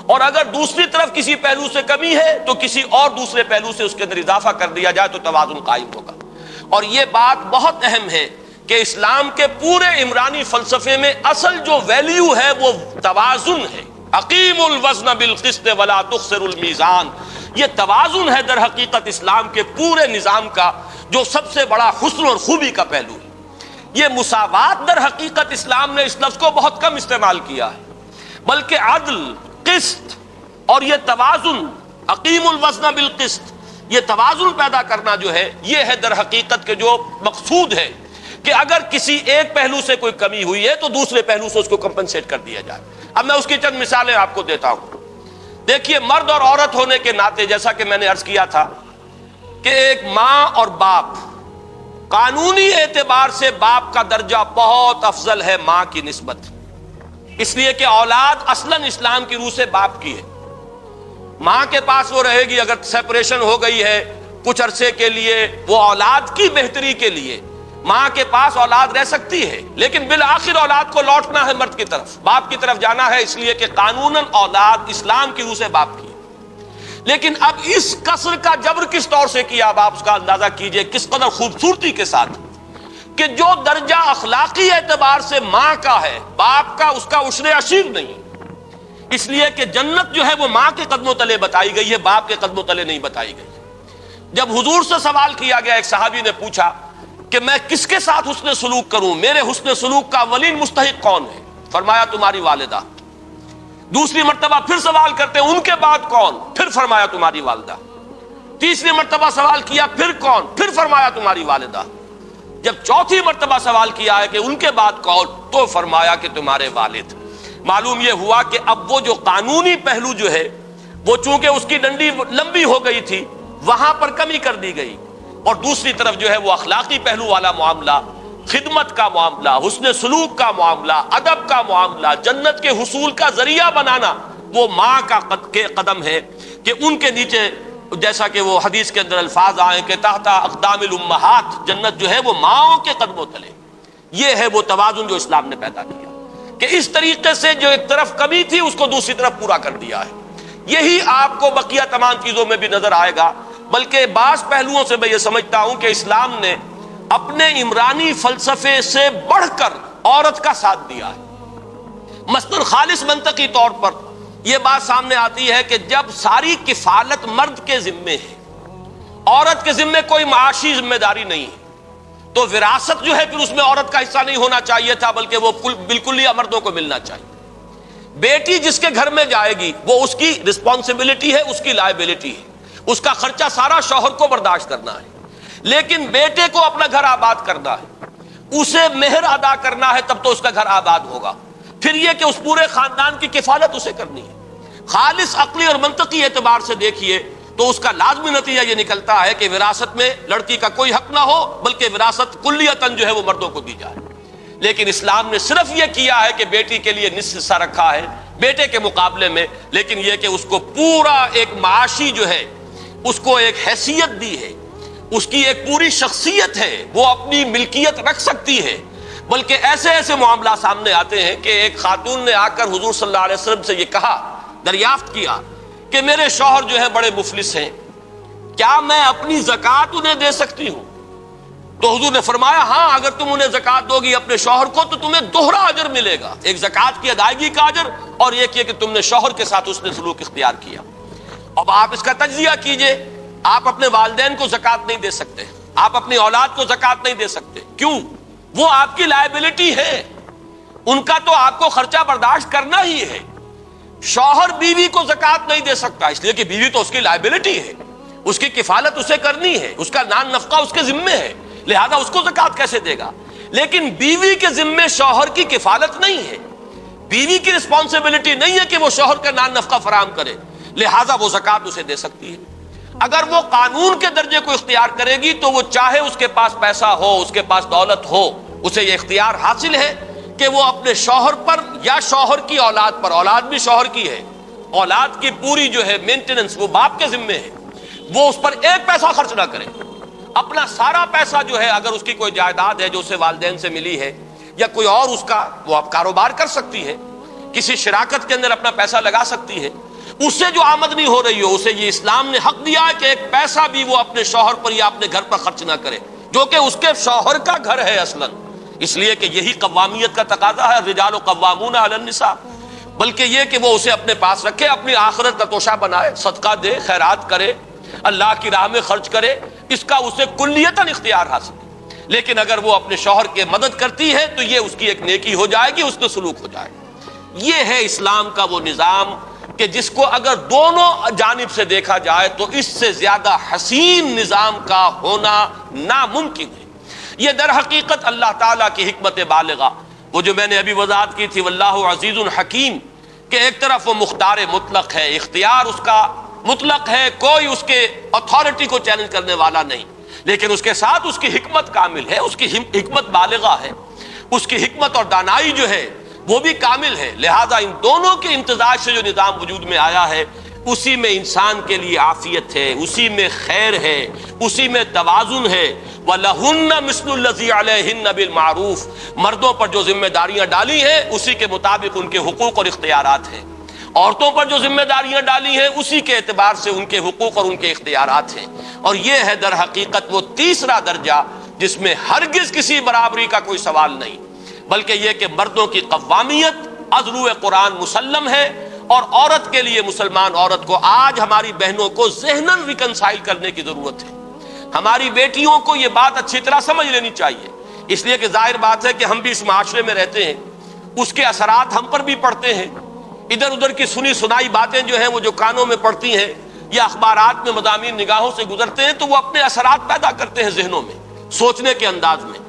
اور اگر دوسری طرف کسی پہلو سے کمی ہے تو کسی اور دوسرے پہلو سے اس کے اندر اضافہ کر دیا جائے تو توازن قائم ہوگا۔ اور یہ بات بہت اہم ہے کہ اسلام کے پورے عمرانی فلسفے میں اصل جو ویلیو ہے وہ توازن ہے۔ اقیم الوزن بالقسط ولا تخسر المیزان، یہ توازن ہے در حقیقت اسلام کے پورے نظام کا جو سب سے بڑا حسن اور خوبی کا پہلو ہے۔ یہ مساوات در حقیقت اسلام نے اس لفظ کو بہت کم استعمال کیا ہے، بلکہ عدل، قسط اور یہ توازن، اقیم الوزن بالقسط، یہ توازن پیدا کرنا جو ہے یہ ہے در حقیقت کے جو مقصود ہے کہ اگر کسی ایک پہلو سے کوئی کمی ہوئی ہے تو دوسرے پہلو سے اس کو کمپنسیٹ کر دیا جائے۔ اب میں اس کی چند مثالیں آپ کو دیتا ہوں۔ دیکھیے، مرد اور عورت ہونے کے ناطے جیسا کہ میں نے عرض کیا تھا کہ ایک ماں اور باپ، قانونی اعتبار سے باپ کا درجہ بہت افضل ہے ماں کی نسبت، اس لیے کہ اولاد اصلاً اسلام کی روح سے باپ کی ہے۔ ماں کے پاس وہ رہے گی، اگر سیپریشن ہو گئی ہے کچھ عرصے کے لیے، وہ اولاد کی بہتری کے لیے ماں کے پاس اولاد رہ سکتی ہے، لیکن بالآخر اولاد کو لوٹنا ہے مرد کی طرف، باپ کی طرف جانا ہے، اس لیے کہ قانوناً اولاد اسلام کی روح سے باپ کی ہے۔ لیکن اب اس قصر کا جبر کس طور سے کیا، اب آپ اس کا اندازہ کیجئے کس قدر خوبصورتی کے ساتھ، کہ جو درجہ اخلاقی اعتبار سے ماں کا ہے، باپ کا اس کا عشر عشیر نہیں، اس لیے کہ جنت جو ہے وہ ماں کے قدموں تلے بتائی گئی ہے، باپ کے قدموں تلے نہیں بتائی گئی۔ جب حضور سے سوال کیا گیا، ایک صحابی نے پوچھا کہ میں کس کے ساتھ حسن سلوک کروں، میرے حسن سلوک کا اولین مستحق کون ہے؟ فرمایا تمہاری والدہ۔ دوسری مرتبہ پھر سوال کرتے ہیں ان کے بعد کون؟ پھر فرمایا تمہاری والدہ۔ تیسری مرتبہ سوال کیا پھر کون؟ پھر فرمایا تمہاری والدہ۔ جب چوتھی مرتبہ سوال کیا ہے کہ ان کے بعد کون، تو فرمایا کہ تمہارے والد۔ معلوم یہ ہوا کہ اب وہ جو قانونی پہلو جو ہے وہ چونکہ اس کی ڈنڈی لمبی ہو گئی تھی، وہاں پر کمی کر دی گئی، اور دوسری طرف جو ہے وہ اخلاقی پہلو والا معاملہ، خدمت کا معاملہ، حسن سلوک کا معاملہ، ادب کا معاملہ، جنت کے حصول کا ذریعہ بنانا، وہ ماں کا قدم ہے کہ ان کے نیچے، جیسا کہ وہ حدیث کے اندر الفاظ آئے کہ تحت اقدام الامہات، جنت جو ہے وہ ماؤں کے قدموں تلے۔ یہ ہے وہ توازن جو اسلام نے پیدا کیا، کہ اس طریقے سے جو ایک طرف کمی تھی اس کو دوسری طرف پورا کر دیا ہے۔ یہی آپ کو بقیہ تمام چیزوں میں بھی نظر آئے گا، بلکہ بعض پہلوؤں سے میں یہ سمجھتا ہوں کہ اسلام نے اپنے عمرانی فلسفے سے بڑھ کر عورت کا ساتھ دیا ہے۔ مثلاً خالص منطقی طور پر یہ بات سامنے آتی ہے کہ جب ساری کفالت مرد کے ذمے ہے، عورت کے ذمے کوئی معاشی ذمہ داری نہیں ہے، تو وراثت جو ہے پھر اس میں عورت کا حصہ نہیں ہونا چاہیے تھا، بلکہ وہ بالکل ہی مردوں کو ملنا چاہیے۔ بیٹی جس کے گھر میں جائے گی وہ اس کی رسپانسبلٹی ہے، اس کی لائبلٹی ہے، اس کا خرچہ سارا شوہر کو برداشت کرنا ہے، لیکن بیٹے کو اپنا گھر آباد کرنا ہے، اسے مہر ادا کرنا ہے، تب تو اس کا گھر آباد ہوگا۔ پھر یہ کہ اس پورے خاندان کی کفالت اسے کرنی ہے۔ خالص عقلی اور منطقی اعتبار سے دیکھیے تو اس کا لازمی نتیجہ یہ نکلتا ہے کہ وراثت میں لڑکی کا کوئی حق نہ ہو، بلکہ وراثت کلیتاً جو ہے وہ مردوں کو دی جائے۔ لیکن اسلام نے صرف یہ کیا ہے کہ بیٹی کے لیے نصف حصہ رکھا ہے بیٹے کے مقابلے میں، لیکن یہ کہ اس کو پورا ایک معاشی جو ہے اس کو ایک حیثیت دی ہے، اس کی ایک پوری شخصیت ہے، وہ اپنی ملکیت رکھ سکتی ہے۔ بلکہ ایسے ایسے معاملات سامنے آتے ہیں کہ ایک خاتون نے آ کر حضور صلی اللہ علیہ وسلم سے یہ کہا، دریافت کیا کہ میرے شوہر جو ہے بڑے مفلس ہیں، کیا میں اپنی زکوٰۃ انہیں دے سکتی ہوں؟ تو حضور نے فرمایا ہاں، اگر تم انہیں زکوٰۃ دو گی اپنے شوہر کو تو تمہیں دوہرا اجر ملے گا، ایک زکوٰۃ کی ادائیگی کا اجر اور ایک یہ کہ تم نے شوہر کے ساتھ اس نے سلوک اختیار کیا۔ اب آپ اس کا تجزیہ کیجئے، آپ اپنے والدین کو زکوٰۃ نہیں دے سکتے، آپ اپنی اولاد کو زکوٰۃ نہیں دے سکتے، کیوں؟ وہ آپ کی لائبلٹی ہے، ان کا تو آپ کو خرچہ برداشت کرنا ہی ہے۔ شوہر بیوی کو زکوٰۃ نہیں دے سکتا، اس لیے کہ بیوی تو اس کی لائبلٹی ہے، اس کی کفالت اسے کرنی ہے، اس کا نان نفقہ اس کے ذمے ہے، لہذا اس کو زکوٰۃ کیسے دے گا؟ لیکن بیوی کے ذمے شوہر کی کفالت نہیں ہے، بیوی کی رسپانسبلٹی نہیں ہے کہ وہ شوہر کا نان نفقہ فراہم کرے، لہذا وہ زکوٰۃ اسے دے سکتی ہے۔ اگر وہ قانون کے درجے کو اختیار کرے گی تو وہ چاہے اس کے پاس پیسہ ہو، اس کے پاس دولت ہو، اسے یہ اختیار حاصل ہے کہ وہ اپنے شوہر پر یا شوہر کی اولاد پر، اولاد بھی شوہر کی ہے، اولاد کی پوری جو ہے مینٹیننس وہ باپ کے ذمے ہے، وہ اس پر ایک پیسہ خرچ نہ کرے، اپنا سارا پیسہ جو ہے، اگر اس کی کوئی جائیداد ہے جو اسے والدین سے ملی ہے یا کوئی اور اس کا وہ اب کاروبار کر سکتی ہے، کسی شراکت کے اندر اپنا پیسہ لگا سکتی ہے، اس سے جو آمدنی ہو رہی ہو اسے یہ اسلام نے حق دیا ہے کہ ایک پیسہ بھی وہ اپنے شوہر پر یا اپنے گھر پر خرچ نہ کرے، جو کہ اس کے شوہر کا گھر ہے اصلاً، اس لیے کہ یہی قوامیت کا تقاضا ہے، الرجال قوامون علی النساء، بلکہ یہ کہ وہ اسے اپنے پاس رکھے، اپنی آخرت کا توشہ بنائے، صدقہ دے، خیرات کرے، اللہ کی راہ میں خرچ کرے، اس کا اسے کلیتاً اختیار حاصل ہے۔ لیکن اگر وہ اپنے شوہر کے مدد کرتی ہے تو یہ اس کی ایک نیکی ہو جائے گی، اس نے سلوک ہو جائے گا۔ یہ ہے اسلام کا وہ نظام کہ جس کو اگر دونوں جانب سے دیکھا جائے تو اس سے زیادہ حسین نظام کا ہونا ناممکن ہے۔ یہ در حقیقت اللہ تعالیٰ کی حکمت بالغہ، وہ جو میں نے ابھی وضاحت کی تھی واللہ عزیز حکیم، کہ ایک طرف وہ مختار مطلق ہے، اختیار اس کا مطلق ہے، کوئی اس کے اتھارٹی کو چیلنج کرنے والا نہیں، لیکن اس کے ساتھ اس کی حکمت کامل ہے، اس کی حکمت بالغہ ہے، اس کی حکمت اور دانائی جو ہے وہ بھی کامل ہے۔ لہذا ان دونوں کے امتزاج سے جو نظام وجود میں آیا ہے اسی میں انسان کے لیے عافیت ہے، اسی میں خیر ہے، اسی میں توازن ہے، وَلَهُنَّ مِثْلُ الَّذِي عَلَيْهِنَّ بِالْمَعْرُوفِ، مردوں پر جو ذمہ داریاں ڈالی ہیں اسی کے مطابق ان کے حقوق اور اختیارات ہیں، عورتوں پر جو ذمہ داریاں ڈالی ہیں اسی کے اعتبار سے ان کے حقوق اور ان کے اختیارات ہیں۔ اور یہ ہے در حقیقت وہ تیسرا درجہ جس میں ہرگز کسی برابری کا کوئی سوال نہیں، بلکہ یہ کہ مردوں کی قوامیت از روئے قرآن مسلم ہے، اور عورت کے لیے، مسلمان عورت کو آج ہماری بہنوں کو ذہناً ریکنسائل کرنے کی ضرورت ہے۔ ہماری بیٹیوں کو یہ بات اچھی طرح سمجھ لینی چاہیے، اس لیے کہ ظاہر بات ہے کہ ہم بھی اس معاشرے میں رہتے ہیں، اس کے اثرات ہم پر بھی پڑتے ہیں۔ ادھر ادھر کی سنی سنائی باتیں جو ہیں وہ جو کانوں میں پڑتی ہیں یا اخبارات میں مضامین نگاہوں سے گزرتے ہیں تو وہ اپنے اثرات پیدا کرتے ہیں ذہنوں میں، سوچنے کے انداز میں۔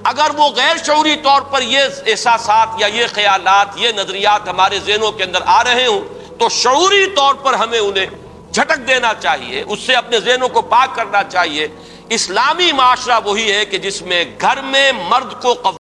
اگر وہ غیر شعوری طور پر یہ احساسات یا یہ خیالات، یہ نظریات ہمارے ذہنوں کے اندر آ رہے ہوں تو شعوری طور پر ہمیں انہیں جھٹک دینا چاہیے، اس سے اپنے ذہنوں کو پاک کرنا چاہیے۔ اسلامی معاشرہ وہی ہے کہ جس میں گھر میں مرد کو